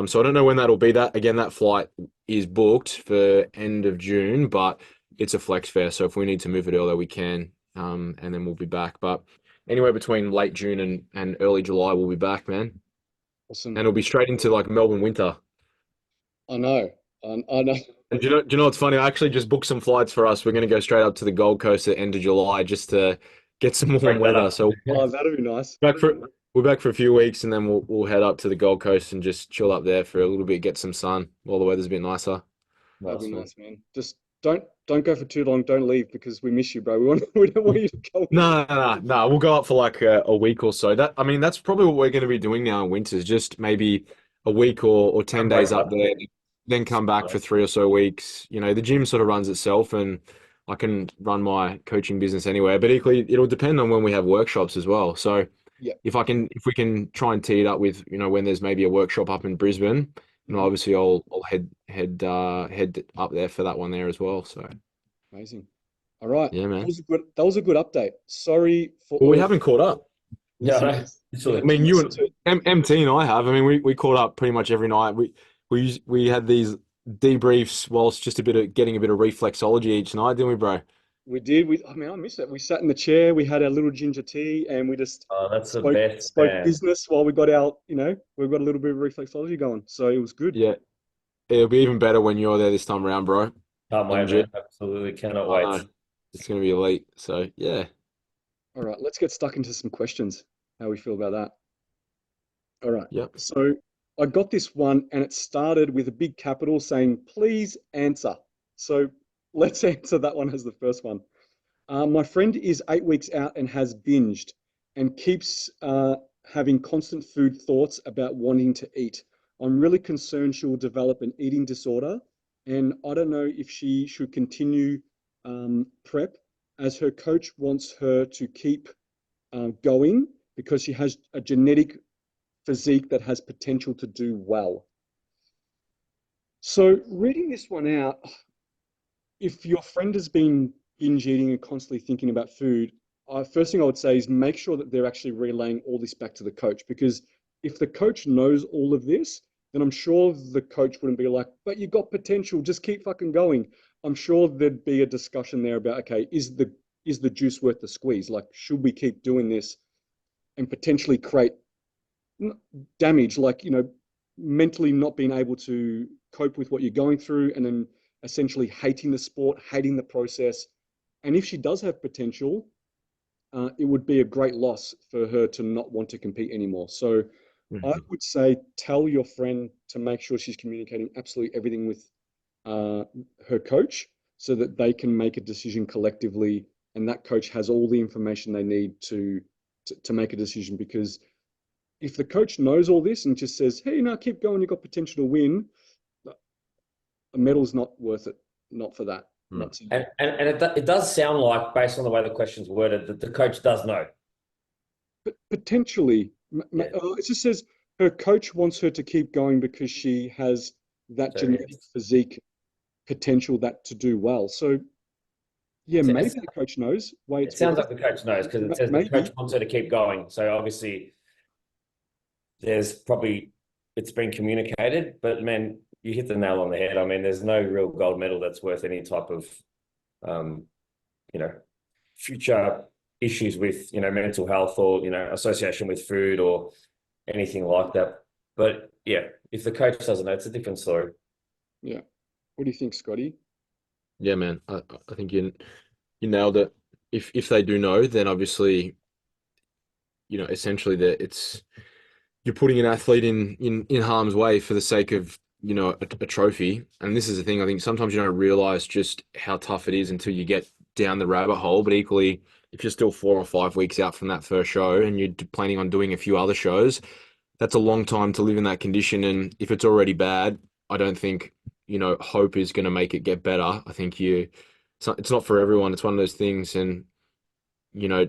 So I don't know when that'll be. That again, that flight is booked for end of June, but it's a flex fare. So if we need to move it earlier, we can. And then we'll be back. But anywhere between late June and early July, we'll be back, man. And Awesome. it'll be straight into like Melbourne winter. I know. I know. And do you know what's funny? I actually just booked some flights for us. We're going to go straight up to the Gold Coast at the end of July just to get some warm Break that weather. up. So Oh, that'd be nice. back for we're back for a few weeks, and then we'll head up to the Gold Coast and just chill up there for a little bit, get some sun while the weather's a bit nicer. That'd be Nice, man. nice, man. Just don't go for too long. Don't leave because we miss you, bro. We don't want you to go anywhere. No, no, no, no. We'll go up for like a week or so. I mean, that's probably what we're going to be doing now in winters. Just maybe a week or 10 days Break up up. there, then come back for 3 or so weeks. The gym sort of runs itself, and I can run my coaching business anywhere. But equally, it'll depend on when we have workshops as well. So Yeah, if we can try and tee it up with when there's maybe a workshop up in Brisbane, hmm, obviously I'll head up there for that one there as well. So amazing. All right, yeah, that man. was a good. That was a good update. Sorry for Well, we all haven't caught up. Yeah, I know. listeners who I Literally. had to mean, you listen and to. MT and I have. I mean, we caught up pretty much every night. We had these debriefs whilst just getting a bit of reflexology each night, didn't we, bro? We did. I mean, I miss it. We sat in the chair. We had our little ginger tea, and we just Oh, that's the spoke best, spoke man. business while we got our. We've got a little bit of reflexology going. So it was good. Yeah, it'll be even better when you're there this time around, bro. Can't wait, MG. man. Absolutely cannot I wait. know it's gonna be elite. So yeah, All right, let's get stuck into some questions. How we feel about that? All right. yep. So I got this one, and it started with a big capital saying, "Please answer." So let's answer that one as the first one. My friend is 8 weeks out and has binged and keeps having constant food thoughts about wanting to eat. I'm really concerned she will develop an eating disorder, and I don't know if she should continue prep as her coach wants her to keep going because she has a genetic physique that has potential to do well. So, reading this one out, if your friend has been binge eating and constantly thinking about food, first thing I would say is make sure that they're actually relaying all this back to the coach. Because if the coach knows all of this, then I'm sure the coach wouldn't be like, but you got potential, just keep fucking going. I'm sure there'd be a discussion there about, okay, is the juice worth the squeeze? Like, should we keep doing this and potentially create damage, like, mentally not being able to cope with what you're going through, and then essentially hating the sport, hating the process. And if she does have potential, it would be a great loss for her to not want to compete anymore. So I Mhm. would say tell your friend to make sure she's communicating absolutely everything with uh, her coach so that they can make a decision collectively, and that coach has all the information they need to make a decision. Because if the coach knows all this and just says, "Hey, now keep going, you've got potential to win," a medal's not worth it. Not for that. Hmm. Not to you. And it does sound like, based on the way the question's worded, that the coach does know. But potentially, Yeah. it just says her coach wants her to keep going because she has that So genetic physique potential that to do well. So yeah, maybe the coach knows why it it's sounds worth like the coach knows, because it says the coach maybe. wants her to keep going. So obviously there's probably, it's been communicated, but man, you hit the nail on the head. I mean, there's no real gold medal that's worth any type of, um, you know, future issues with, mental health or, association with food or anything like that. But yeah, if the coach doesn't know, it's a different story. Yeah. What do you think, Scotty? Yeah, man. I think you nailed it. If they do know, then obviously, essentially that it's you're putting an athlete in harm's way for the sake of, a trophy. And this is the thing, I think sometimes you don't realize just how tough it is until you get down the rabbit hole. But equally, if you're still 4 or 5 weeks out from that first show and you're planning on doing a few other shows, that's a long time to live in that condition. And if it's already bad, I don't think, hope is going to make it get better. I think it's not for everyone. It's one of those things. And, you know,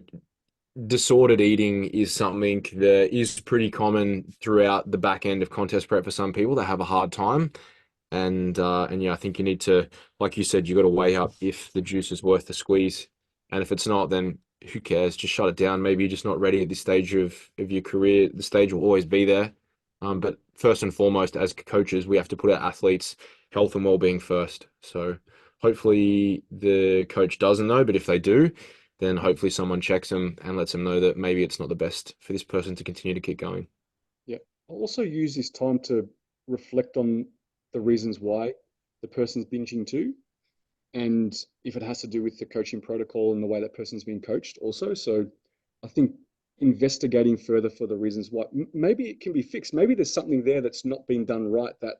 disordered eating is something that is pretty common throughout the back end of contest prep for some people that have a hard time. And yeah, I think you need to, like you said, you got to weigh up if the juice is worth the squeeze. And if it's not, then who cares? Just shut it down. Maybe you're just not ready at this stage of your career. The stage will always be there. But first and foremost, as coaches, we have to put our athletes' health and well-being first. So hopefully the coach doesn't know, but if they do, then hopefully someone checks them and lets them know that maybe it's not the best for this person to continue to keep going. Yeah. I'll also use this time to reflect on the reasons why the person's binging too, and if it has to do with the coaching protocol and the way that person's been coached also. So I think investigating further for the reasons why, maybe it can be fixed. Maybe there's something there that's not been done right that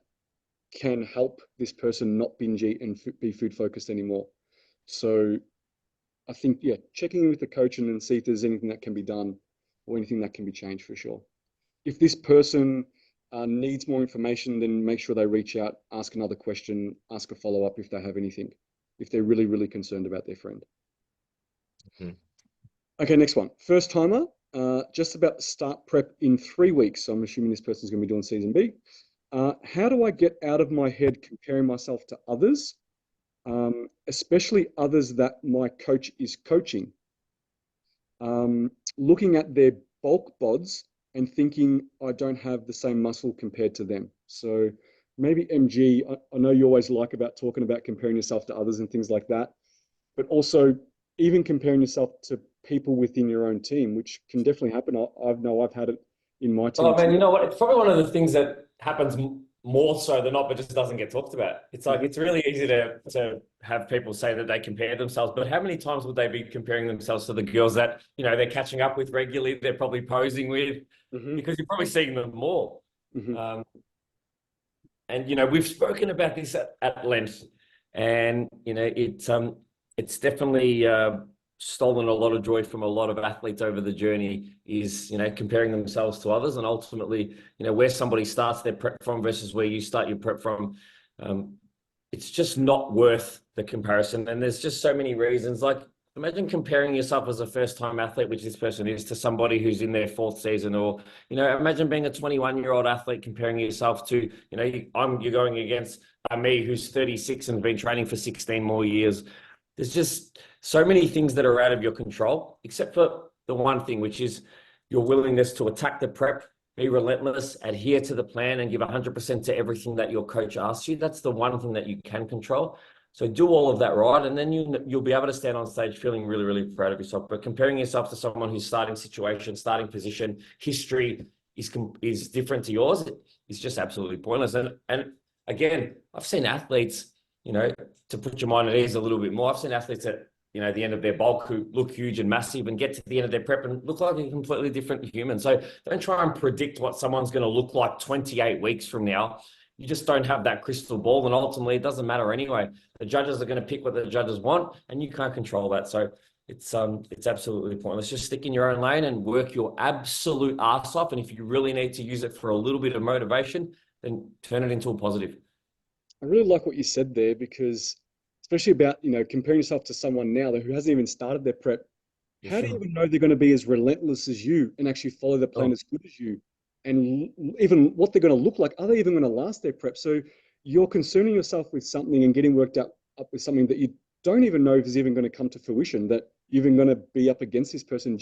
can help this person not binge eat and be food focused anymore. So I think, yeah, checking in with the coach and then see if there's anything that can be done or anything that can be changed for sure. If this person needs more information, then make sure they reach out, ask another question, ask a follow up if they have anything, if they're really, really concerned about their friend. Mhm. Okay, next one. First timer, just about to start prep in 3 weeks. So I'm assuming this person's going to be doing season B. How do I get out of my head comparing myself to others, especially others that my coach is coaching? Looking at their bulk bods and thinking I don't have the same muscle compared to them. So maybe MG, I know you always like about talking about comparing yourself to others and things like that, but also even comparing yourself to people within your own team, which can definitely happen. I've had it in my team Oh man, too. you know what? It's probably one of the things that happens more so than not, but just doesn't get talked about. It's like Mhm. it's really easy to have people say that they compare themselves, but how many times would they be comparing themselves to the girls that they're catching up with regularly? They're probably posing with, Mhm. because you're probably seeing them more. Mhm. Um, and we've spoken about this at length, and it's definitely stolen a lot of joy from a lot of athletes over the journey. Is comparing themselves to others, and ultimately where somebody starts their prep from versus where you start your prep from. Um, it's just not worth the comparison, and there's just so many reasons. Like, imagine comparing yourself as a first-time athlete, which this person is, to somebody who's in their fourth season, or imagine being a 21-year-old athlete comparing yourself to you're going against me who's 36 and been training for 16 more years. There's just so many things that are out of your control, except for the one thing, which is your willingness to attack the prep, be relentless, adhere to the plan, and give 100% to everything that your coach asks you. That's the one thing that you can control. So do all of that right, and then you'll be able to stand on stage feeling really, really proud of yourself. But comparing yourself to someone whose starting situation, starting position, history is different to yours, it's just absolutely pointless. And again, I've seen athletes, to put your mind at ease a little bit more. I've seen athletes at the end of their bulk who look huge and massive and get to the end of their prep and look like a completely different human. So don't try and predict what someone's going to look like 28 weeks from now. You just don't have that crystal ball, and ultimately it doesn't matter anyway. The judges are going to pick what the judges want, and you can't control that. So it's absolutely pointless. Just stick in your own lane and work your absolute ass off. And if you really need to use it for a little bit of motivation, then turn it into a positive. I really like what you said there because, especially about, comparing yourself to someone now who hasn't even started their prep. For How do you sure. even know they're going to be as relentless as you and actually follow the plan Oh, as good as you? And even what they're going to look like? Are they even going to last their prep? So you're concerning yourself with something and getting worked up with something that you don't even know if is even going to come to fruition, that you're even going to be up against this person.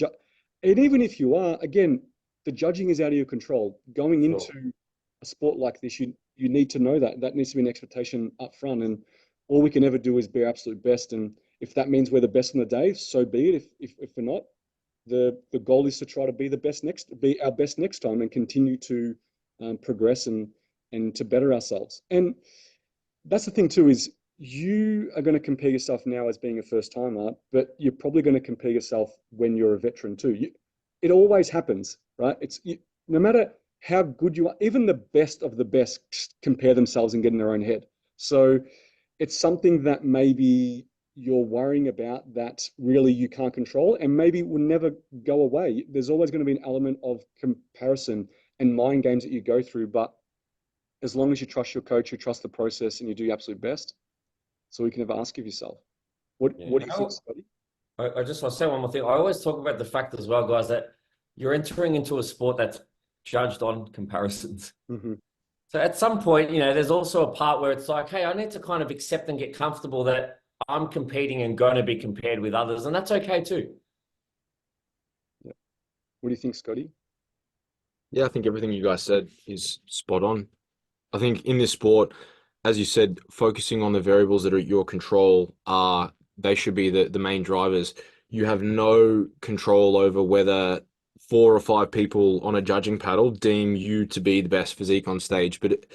And even if you are, again, the judging is out of your control. Going sure. into a sport like this, you need to know that. That needs to be an expectation up front. And all we can ever do is be our absolute best. And if that means we're the best on the day, so be it. If we're not, the goal is to try to be our best next time, and continue to progress and to better ourselves. And that's the thing too, is you are going to compare yourself now as being a first timer, but you're probably going to compare yourself when you're a veteran too. It always happens, right? No matter how good you are, even the best of the best compare themselves and get in their own head. So it's something that maybe you're worrying about that really you can't control and maybe will never go away. There's always going to be an element of comparison and mind games that you go through, but as long as you trust your coach, you trust the process, and you do your absolute best, that's all you can ever ask of yourself. What do you think, Yeah. Scotty? I just want to say one more thing. I always talk about the fact as well, guys, that you're entering into a sport that's judged on comparisons. Mm-hmm. So at some point, there's also a part where it's like, hey, I need to kind of accept and get comfortable that I'm competing and going to be compared with others, and that's okay too. Yeah. What do you think, Scotty? Yeah, I think everything you guys said is spot on. I think in this sport, as you said, focusing on the variables that are at your control they should be the main drivers. You have no control over whether 4 or 5 people on a judging panel deem you to be the best physique on stage. But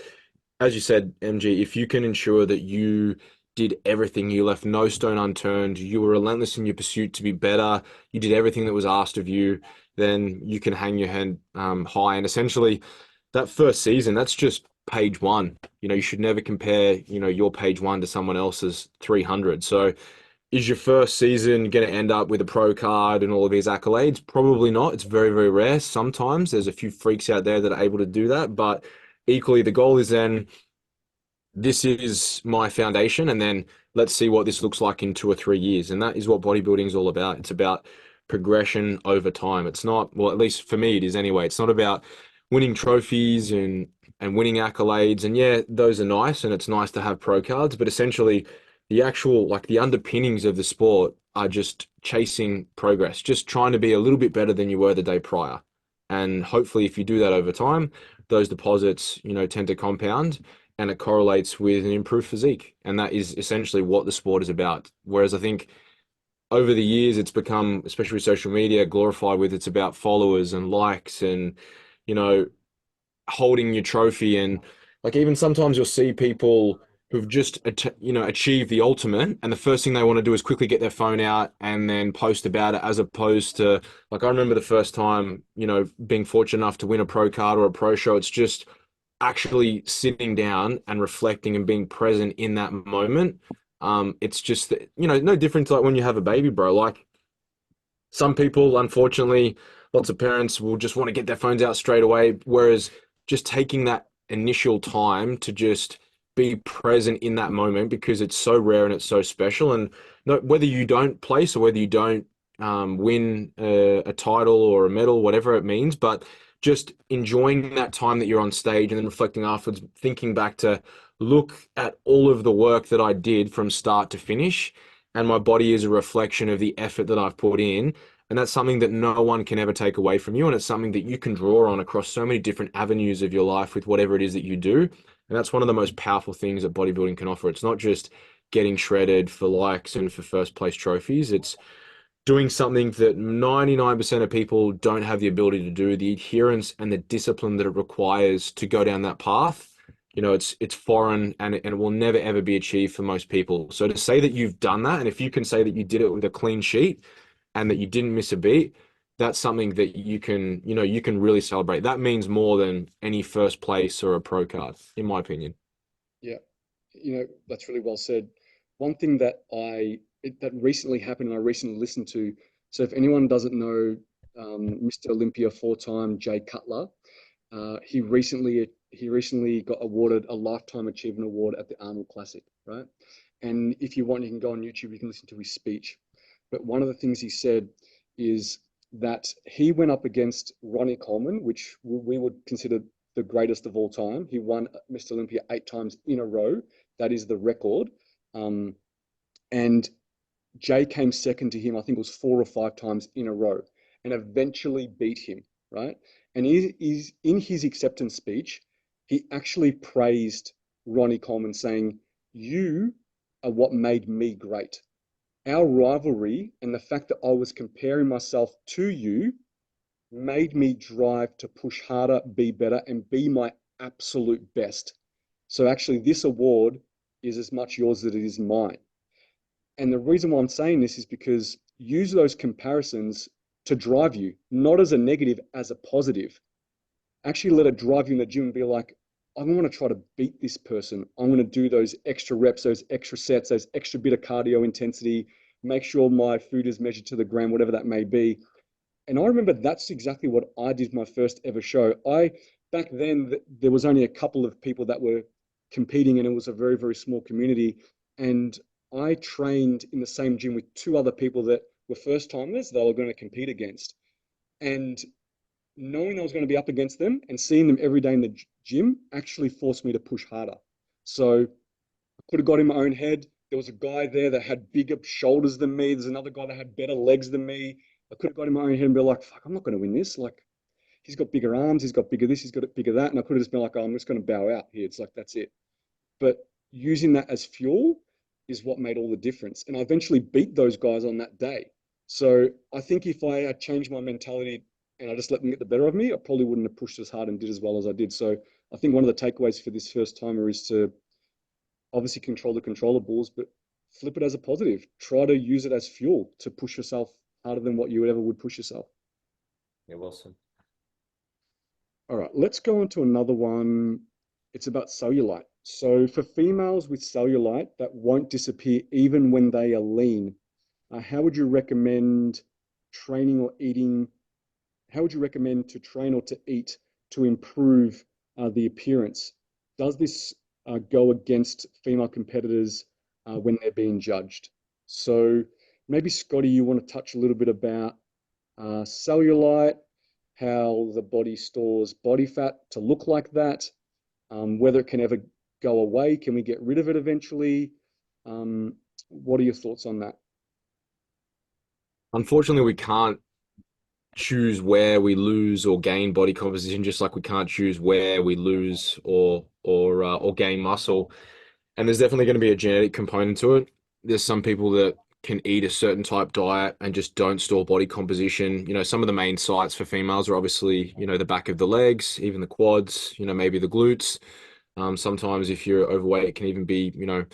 as you said, MG, if you can ensure that you did everything, you left no stone unturned, you were relentless in your pursuit to be better, you did everything that was asked of you, then you can hang your head high. And essentially, that first season, that's just page one. You should never compare, your page one to someone else's 300. So is your first season going to end up with a pro card and all of these accolades? Probably not. It's very, very rare. Sometimes there's a few freaks out there that are able to do that. But equally, the goal is then this is my foundation, and then let's see what this looks like in 2 or 3 years. And that is what bodybuilding is all about. It's about progression over time. It's not, well, at least for me, it is anyway. It's not about winning trophies and winning accolades. And yeah, those are nice, and it's nice to have pro cards, but essentially the actual, like the underpinnings of the sport are just chasing progress, just trying to be a little bit better than you were the day prior. And hopefully, if you do that over time, those deposits, tend to compound and it correlates with an improved physique. And that is essentially what the sport is about. Whereas I think over the years, it's become, especially with social media, glorified with it's about followers and likes and, you know, holding your trophy. And like even sometimes you'll see people who've just, achieved the ultimate. And the first thing they want to do is quickly get their phone out and then post about it, as opposed to, like, I remember the first time, being fortunate enough to win a pro card or a pro show. It's just actually sitting down and reflecting and being present in that moment. It's just, no different to like when you have a baby, bro. Like some people, unfortunately, lots of parents will just want to get their phones out straight away. Whereas just taking that initial time to just be present in that moment, because it's so rare and it's so special. And no, whether you don't place or whether you don't win a title or a medal, whatever it means, but just enjoying that time that you're on stage and then reflecting afterwards, thinking back to look at all of the work that I did from start to finish. And my body is a reflection of the effort that I've put in. And that's something that no one can ever take away from you. And it's something that you can draw on across so many different avenues of your life with whatever it is that you do. And that's one of the most powerful things that bodybuilding can offer. It's not just getting shredded for likes and for first place trophies. It's doing something that 99% of people don't have the ability to do, the adherence and the discipline that it requires to go down that path. It's foreign, and it will never ever be achieved for most people. So to say that you've done that, and if you can say that you did it with a clean sheet and that you didn't miss a beat, that's something that you can really celebrate. That means more than any first place or a pro card, in my opinion. Yeah, that's really well said. One thing that recently happened and I recently listened to. So if anyone doesn't know, Mr. Olympia four-time Jay Cutler, he recently got awarded a Lifetime Achievement Award at the Arnold Classic, right? And if you want, you can go on YouTube, you can listen to his speech. But one of the things he said is that he went up against Ronnie Coleman, which we would consider the greatest of all time. He won Mr. Olympia 8 times in a row. That is the record. And Jay came second to him, I think it was 4 or 5 times in a row, and eventually beat him, right? And he's in his acceptance speech, he actually praised Ronnie Coleman, saying, "You are what made me great. Our rivalry and the fact that I was comparing myself to you made me drive to push harder, be better, and be my absolute best. So actually, this award is as much yours as it is mine. And the reason why I'm saying this is because use those comparisons to drive you, not as a negative, as a positive. Actually let it drive you in the gym and be like, I want to try to beat this person. I'm going to do those extra reps, those extra sets, those extra bit of cardio intensity, make sure my food is measured to the gram, whatever that may be. And I remember that's exactly what I did my first ever show. Back then, there was only a couple of people that were competing, and it was a very, very small community. And I trained in the same gym with two other people that were first timers that I were going to compete against. And knowing I was going to be up against them and seeing them every day in the gym actually forced me to push harder. So I could have got in my own head. There was a guy there that had bigger shoulders than me. There's another guy that had better legs than me. I could have got in my own head and be like, fuck, I'm not going to win this. Like, he's got bigger arms, he's got bigger this, he's got bigger that. And I could have just been like, oh, I'm just going to bow out here. It's like, that's it. But using that as fuel is what made all the difference. And I eventually beat those guys on that day. So I think if I had changed my mentality and I just let them get the better of me, I probably wouldn't have pushed as hard and did as well as I did. So I think one of the takeaways for this first timer is to obviously control the controllables, but flip it as a positive. Try to use it as fuel to push yourself harder than what you ever would push yourself. Yeah, Wilson. All right, let's go on to another one. It's about cellulite. So for females with cellulite that won't disappear even when they are lean, how would you recommend training or eating? How would you recommend to train or to eat to improve the appearance? Does this go against female competitors when they're being judged? So maybe Scotty, you want to touch a little bit about cellulite, how the body stores body fat to look like that, whether it can ever go away. Can we get rid of it eventually? What are your thoughts on that? Unfortunately, we can't choose where we lose or gain body composition, just like we can't choose where we lose or gain muscle. And there's definitely going to be a genetic component to it. There's some people that can eat a certain type diet and just don't store body composition. You know, some of the main sites for females are obviously, you know, the back of the legs, even the quads, you know, maybe the glutes. Sometimes if you're overweight, it can even be, you know,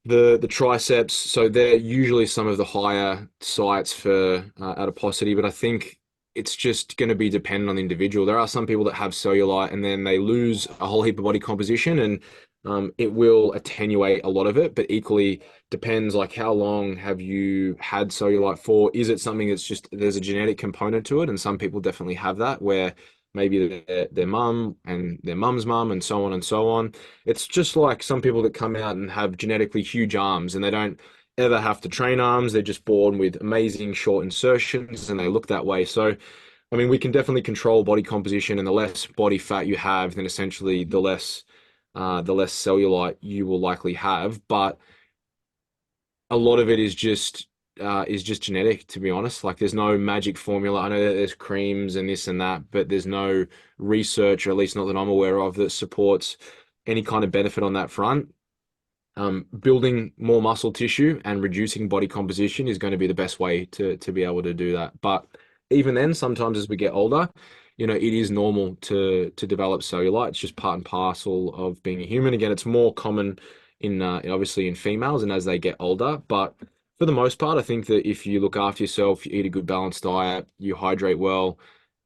the triceps. So they're usually some of the higher sites for adiposity, but I think it's just going to be dependent on the individual. There are some people that have cellulite and then they lose a whole heap of body composition, and it will attenuate a lot of it, but equally depends like how long have you had cellulite for? Is it something that's just there's a genetic component to it? And some people definitely have that where maybe their mum and their mum's mum and so on and so on. It's just like some people that come out and have genetically huge arms and they don't ever have to train arms. They're just born with amazing short insertions and they look that way. So, I mean, we can definitely control body composition, and the less body fat you have, then essentially the less cellulite you will likely have. But a lot of it is just genetic, to be honest. Like there's no magic formula. I know that there's creams and this and that, but there's no research, or at least not that I'm aware of, that supports any kind of benefit on that front. Building more muscle tissue and reducing body composition is going to be the best way to be able to do that. But even then, sometimes as we get older, you know, it is normal to develop cellulite. It's just part and parcel of being a human. Again, it's more common in obviously in females and as they get older. But for the most part, I think that if you look after yourself, you eat a good balanced diet, you hydrate well,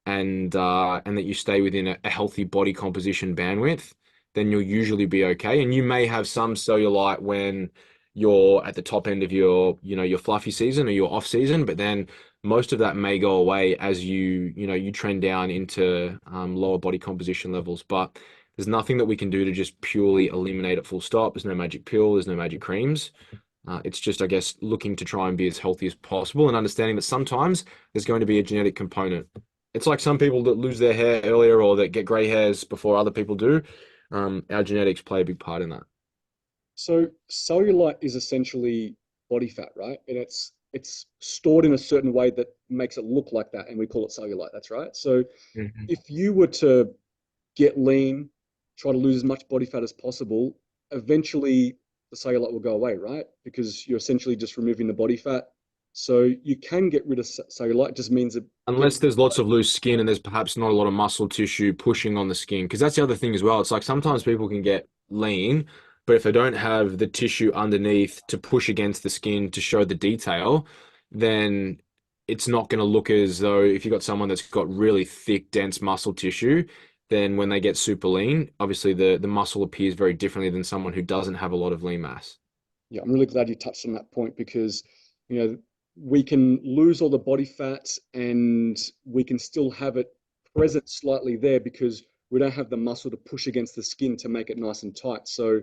and that you stay within a healthy body composition bandwidth, then you'll usually be okay. And you may have some cellulite when you're at the top end of your, you know, your fluffy season or your off season, but then most of that may go away as you trend down into lower body composition levels. But there's nothing that we can do to just purely eliminate it full stop. There's no magic pill, there's no magic creams. It's just, I guess, looking to try and be as healthy as possible and understanding that sometimes there's going to be a genetic component. It's like some people that lose their hair earlier or that get gray hairs before other people do. Our genetics play a big part in that. So cellulite is essentially body fat, right? And it's stored in a certain way that makes it look like that, and we call it cellulite. That's right. So Mhm. if you were to get lean, try to lose as much body fat as possible, eventually the cellulite will go away, right? Because you're essentially just removing the body fat. So you can get rid of cellulite. It just means that getting Unless there's lots of loose skin and there's perhaps not a lot of muscle tissue pushing on the skin, because that's the other thing as well. It's like sometimes people can get lean, but if they don't have the tissue underneath to push against the skin to show the detail, then it's not going to look as though if you've got someone that's got really thick, dense muscle tissue, then when they get super lean, obviously the muscle appears very differently than someone who doesn't have a lot of lean mass. Yeah, I'm really glad you touched on that point because, you know, we can lose all the body fat and we can still have it present slightly there because we don't have the muscle to push against the skin to make it nice and tight. So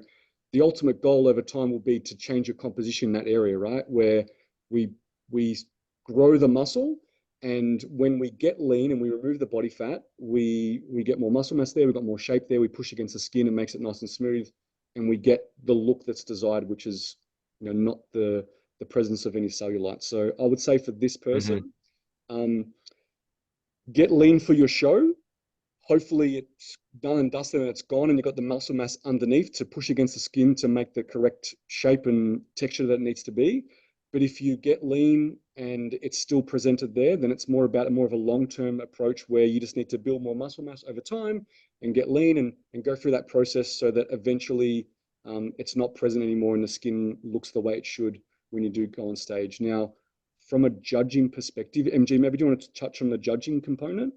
the ultimate goal over time will be to change your composition in that area, right? Where we we grow the muscle, and when we get lean and we remove the body fat, we get more muscle mass there, we've got more shape there, we push against the skin and makes it nice and smooth, and we get the look that's desired, which is, you know, not the presence of any cellulite. So I would say for this Hmm. person, um, get lean for your show. Hopefully it's done and dusted and it's gone, and you've got the muscle mass underneath to push against the skin to make the correct shape and texture that it needs to be. But if you get lean and it's still presented there, then it's more of a long-term approach where you just need to build more muscle mass over time and get lean and go through that process so that eventually it's not present anymore and the skin looks the way it should when you do go on stage. Now, from a judging perspective, MG, maybe do you want to touch on the judging component?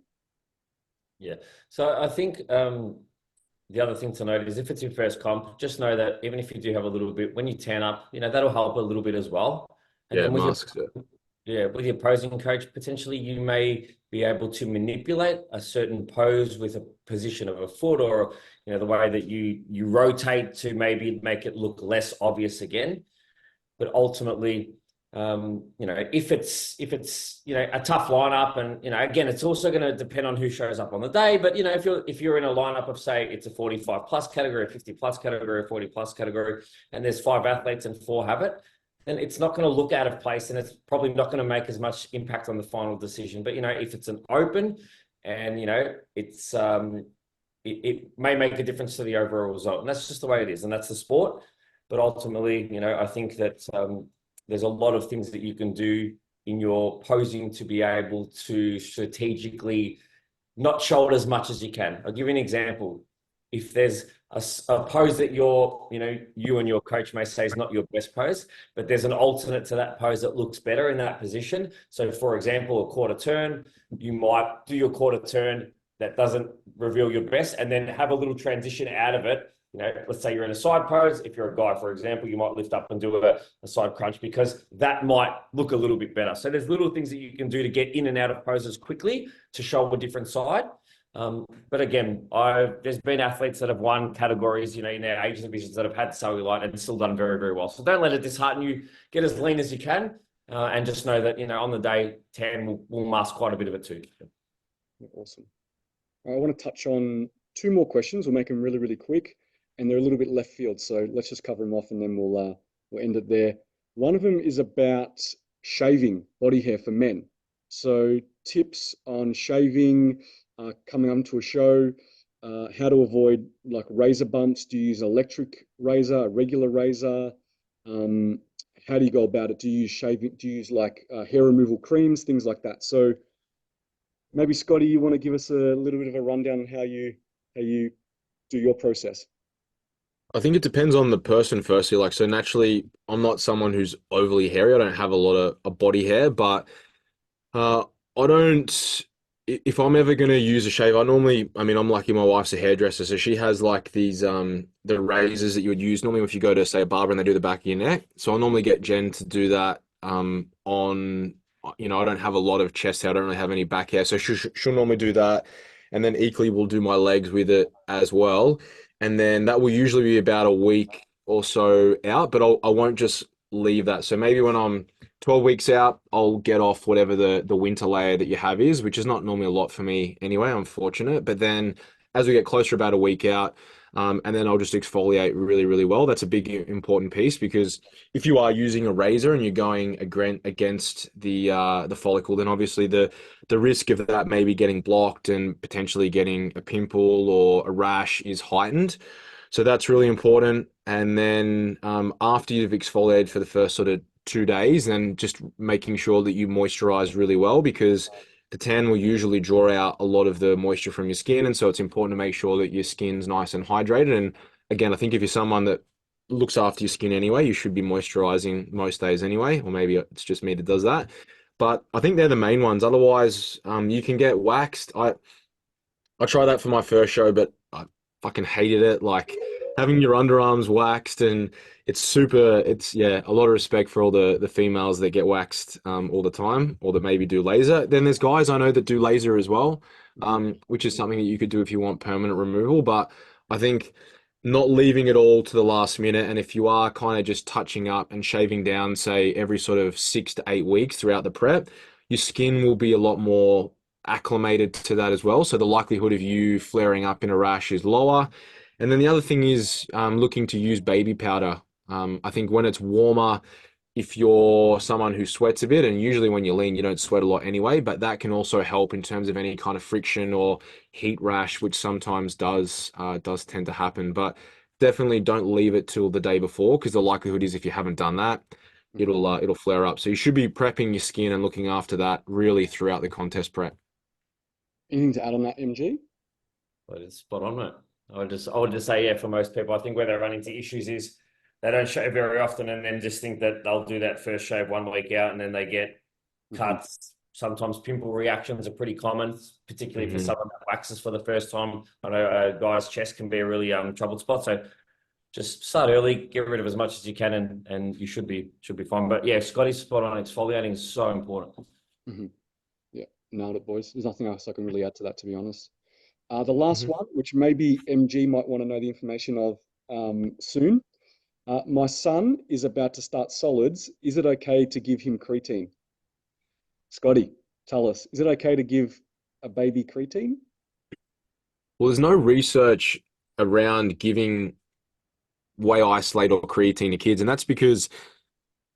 Yeah. So I think the other thing to note is if it's your first comp, just know that even if you do have a little bit, when you tan up, you know, that'll help a little bit as well. And Yeah, then with your masks it. yeah, with your posing coach, potentially you may be able to manipulate a certain pose with a position of a foot, or you know, the way that you rotate to maybe make it look less obvious again. But ultimately, you know, if it's you know a tough lineup, and you know, again, it's also going to depend on who shows up on the day. But you know, if you're in a lineup of, say, it's a 45 plus category, a 50 plus category, a 40 plus category, and there's 5 athletes and 4 have it, then it's not going to look out of place, and it's probably not going to make as much impact on the final decision. But you know, if it's an open, and you know, it may make a difference to the overall result, and that's just the way it is, and that's the sport. But ultimately, you know, I think that there's a lot of things that you can do in your posing to be able to strategically not shoulder as much as you can. I'll give you an example. If there's a pose that you and your coach may say is not your best pose, but there's an alternate to that pose that looks better in that position. So for example, a quarter turn, you might do your quarter turn that doesn't reveal your best and then have a little transition out of it. You know, let's say you're in a side pose. If you're a guy, for example, you might lift up and do a side crunch because that might look a little bit better. So there's little things that you can do to get in and out of poses quickly to show a different side. But again, there's been athletes that have won categories, you know, in their age divisions that have had cellulite and still done very, very well. So don't let it dishearten you. Get as lean as you can, and just know that, you know, on the day, tan will mask quite a bit of it too. Awesome. I want to touch on 2 more questions. We'll make them really, really quick, and they're a little bit left field. So let's just cover them off, and then we'll end it there. One of them is about shaving body hair for men. So tips on shaving, coming onto a show, how to avoid like razor bumps. Do you use an electric razor, a regular razor? How do you go about it? Do you use shaving? Do you use like hair removal creams, things like that? So maybe Scotty, you want to give us a little bit of a rundown on how you do your process? I think it depends on the person firstly. Like, so naturally, I'm not someone who's overly hairy. I don't have a lot of body hair, but uh, I don't. If I'm ever gonna use a shave, I mean, I'm lucky my wife's a hairdresser, so she has like these the razors that you would use normally if you go to say a barber and they do the back of your neck. So I normally get Jen to do that on you know, I don't have a lot of chest hair, I don't really have any back hair, so she'll normally do that, and then equally we'll do my legs with it as well, and then that will usually be about a week or so out, but I won't just leave that. So maybe when I'm 12 weeks out, I'll get off whatever the winter layer that you have is, which is not normally a lot for me anyway. I'm fortunate. But then as we get closer, about a week out, and then I'll just exfoliate really, really well. That's a big important piece because if you are using a razor and you're going against the follicle, then obviously the risk of that maybe getting blocked and potentially getting a pimple or a rash is heightened. So that's really important. And then after you've exfoliated for the first sort of 2 days, then just making sure that you moisturize really well because the tan will usually draw out a lot of the moisture from your skin. And so it's important to make sure that your skin's nice and hydrated. And again, I think if you're someone that looks after your skin anyway. You should be moisturizing most days anyway, or maybe it's just me that does that. But I think they're the main ones. Otherwise, you can get waxed. I tried that for my first show, but I fucking hated it. Like having your underarms waxed, and it's yeah, a lot of respect for all the females that get waxed all the time, or that maybe do laser. Then there's guys I know that do laser as well, Mhm. which is something that you could do if you want permanent removal. But I think not leaving it all to the last minute, and if you are kind of just touching up and shaving down, say every sort of 6 to 8 weeks throughout the prep, your skin will be a lot more acclimated to that as well. So the likelihood of you flaring up in a rash is lower. And then the other thing is looking to use baby powder. I think when it's warmer, if you're someone who sweats a bit, and usually when you're lean, you don't sweat a lot anyway, but that can also help in terms of any kind of friction or heat rash, which sometimes does tend to happen. But definitely don't leave it till the day before, because the likelihood is if you haven't done that, Mhm. it'll flare up. So you should be prepping your skin and looking after that really throughout the contest prep. Anything to add on that, MG? But it's spot on, mate. I would just say, yeah, for most people, I think where they run into issues is they don't shave very often and then just think that they'll do that first shave 1 week out and then they get Hmm. cuts. Sometimes pimple reactions are pretty common, particularly for Mhm. someone that waxes for the first time. I know a guy's chest can be a really troubled spot. So just start early, get rid of as much as you can, and you should be fine. But yeah, Scotty's spot on. Exfoliating is so important. Hmm. Yeah, nailed it, boys. There's nothing else I can really add to that, to be honest. The last Mhm. one, which maybe MG might want to know the information of soon. My son is about to start solids. Is it okay to give him creatine? Scotty, tell us, is it okay to give a baby creatine? Well, there's no research around giving whey isolate or creatine to kids, and that's because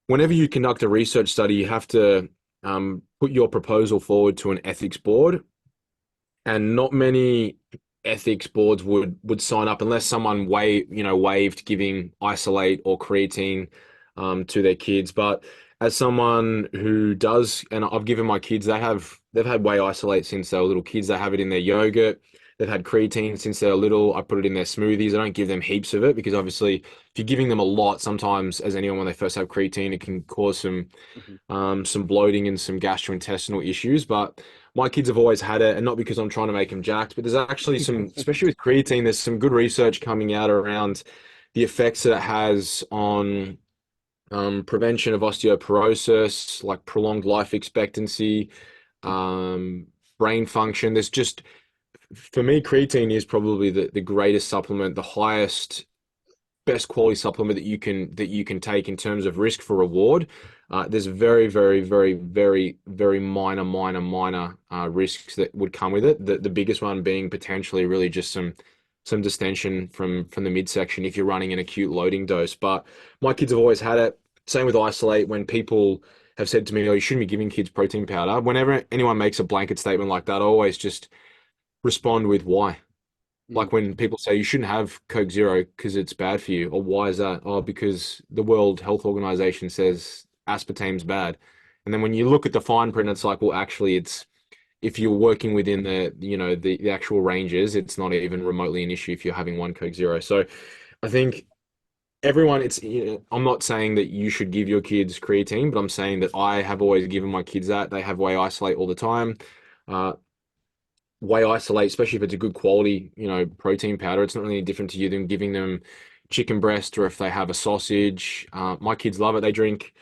whenever you conduct a research study, you have to put your proposal forward to an ethics board, and not many ethics boards would sign up unless someone waived giving isolate or creatine to their kids. But as someone who does, and I've given my kids, they've had whey isolate since they were little kids. They have it in their yogurt. They've had creatine since they were little. I put it in their smoothies. I don't give them heaps of it because obviously, if you're giving them a lot, sometimes as anyone when they first have creatine, it can cause Hmm. some bloating and some gastrointestinal issues. But my kids have always had it, and not because I'm trying to make them jacked, but there's actually some, especially with creatine, there's some good research coming out around the effects that it has on prevention of osteoporosis, like prolonged life expectancy, um, brain function. There's just, for me, creatine is probably the greatest supplement, the highest best quality supplement that you can take in terms of risk for reward. There's very, very, very, very, very minor risks that would come with it. The biggest one being potentially really just some distension from the midsection if you're running an acute loading dose. But my kids have always had it. Same with isolate. When people have said to me, "Oh, you shouldn't be giving kids protein powder," whenever anyone makes a blanket statement like that, I always just respond with why. Like Hmm. when people say you shouldn't have Coke Zero because it's bad for you, or why is that? Oh, because the World Health Organization says aspartame's bad. And then when you look at the fine print, it's like, well, actually, it's if you're working within the actual ranges, it's not even remotely an issue if you're having one Coke Zero. So I think everyone, I'm not saying that you should give your kids creatine, but I'm saying that I have always given my kids that. They have whey isolate all the time. Uh, Whey isolate, especially if it's a good quality, protein powder, it's not really any different to you than giving them chicken breast or if they have a sausage. My kids love it. They drink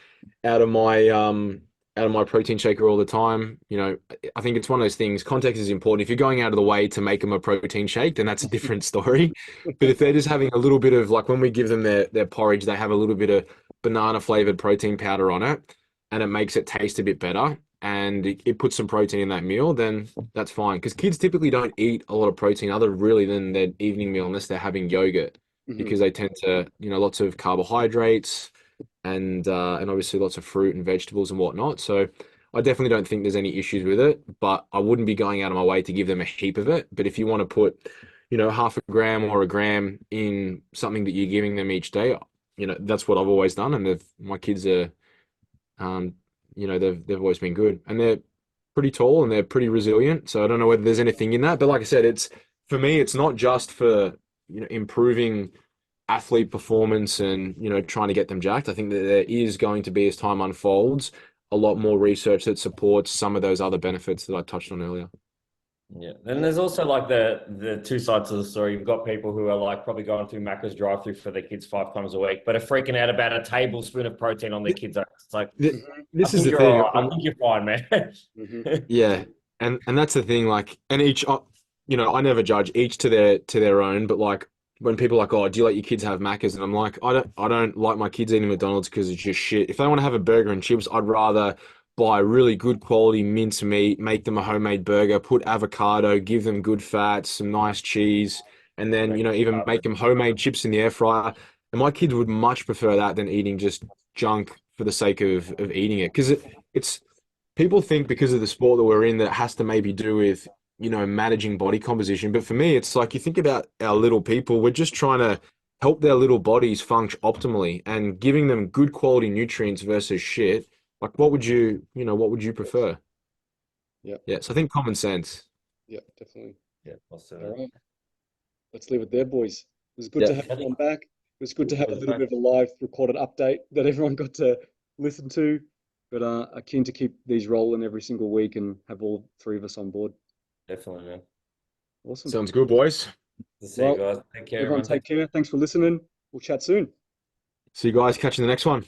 out of my um out of my protein shaker all the time. I think it's one of those things. Context is important. If you're going out of the way to make them a protein shake, then that's a different story. But if they're just having a little bit of like when we give them their porridge, they have a little bit of banana flavored protein powder on it, and it makes it taste a bit better. And it puts some protein in that meal, then that's fine. Because kids typically don't eat a lot of protein other really than their evening meal unless they're having yogurt, Hmm. because they tend to, lots of carbohydrates and obviously lots of fruit and vegetables and whatnot. So I definitely don't think there's any issues with it, but I wouldn't be going out of my way to give them a heap of it. But if you want to put, half a gram or a gram in something that you're giving them each day, that's what I've always done. And my kids are um, they've always been good, and they're pretty tall and they're pretty resilient. So I don't know whether there's anything in that, but like I said, it's for me, it's not just for improving athlete performance and, you know, trying to get them jacked. I think that there is going to be, as time unfolds, a lot more research that supports some of those other benefits that I touched on earlier. Yeah. Then Yeah. there's also like the two sides of the story. You've got people who are like probably going through Macca's drive-through for their kids 5 times a week, but are freaking out about a tablespoon of protein on their kids. It's like, Mhm. I This is think the you're all thing. right. I think you're fine, man. Mhm. Yeah, and that's the thing. Like, and each, you know, I never judge, each to their own. But like, when people are like, oh, do you let your kids have Maccas? And I'm like, I don't like my kids eating McDonald's because it's just shit. If they want to have a burger and chips, I'd rather buy really good quality mince meat, make them a homemade burger, put avocado, give them good fats, some nice cheese, and then, you know, even make them homemade chips in the air fryer. And my kids would much prefer that than eating just junk for the sake of eating it, because it's people think because of the sport that we're in that it has to maybe do with, you know, managing body composition. But for me, it's like you think about our little people, we're just trying to help their little bodies function optimally and giving them good quality nutrients versus shit. Like, what would you, you know, what would you Yes. prefer? Yeah. Yeah. So I think common sense. Yeah. Definitely. Yeah, I'll say All that. right. Let's leave it there, boys. It was good Yeah. to have everyone back. It was good to have a Cheers, little mate. bit of a live recorded update that everyone got to listen to. But I'm keen to keep these rolling every single week and have all three of us on board. Definitely, man. Awesome. Sounds good, boys. See you Well, guys. Take care, everyone everyone. take care. Thanks for listening. We'll chat soon. See you guys. Catch you in the next one.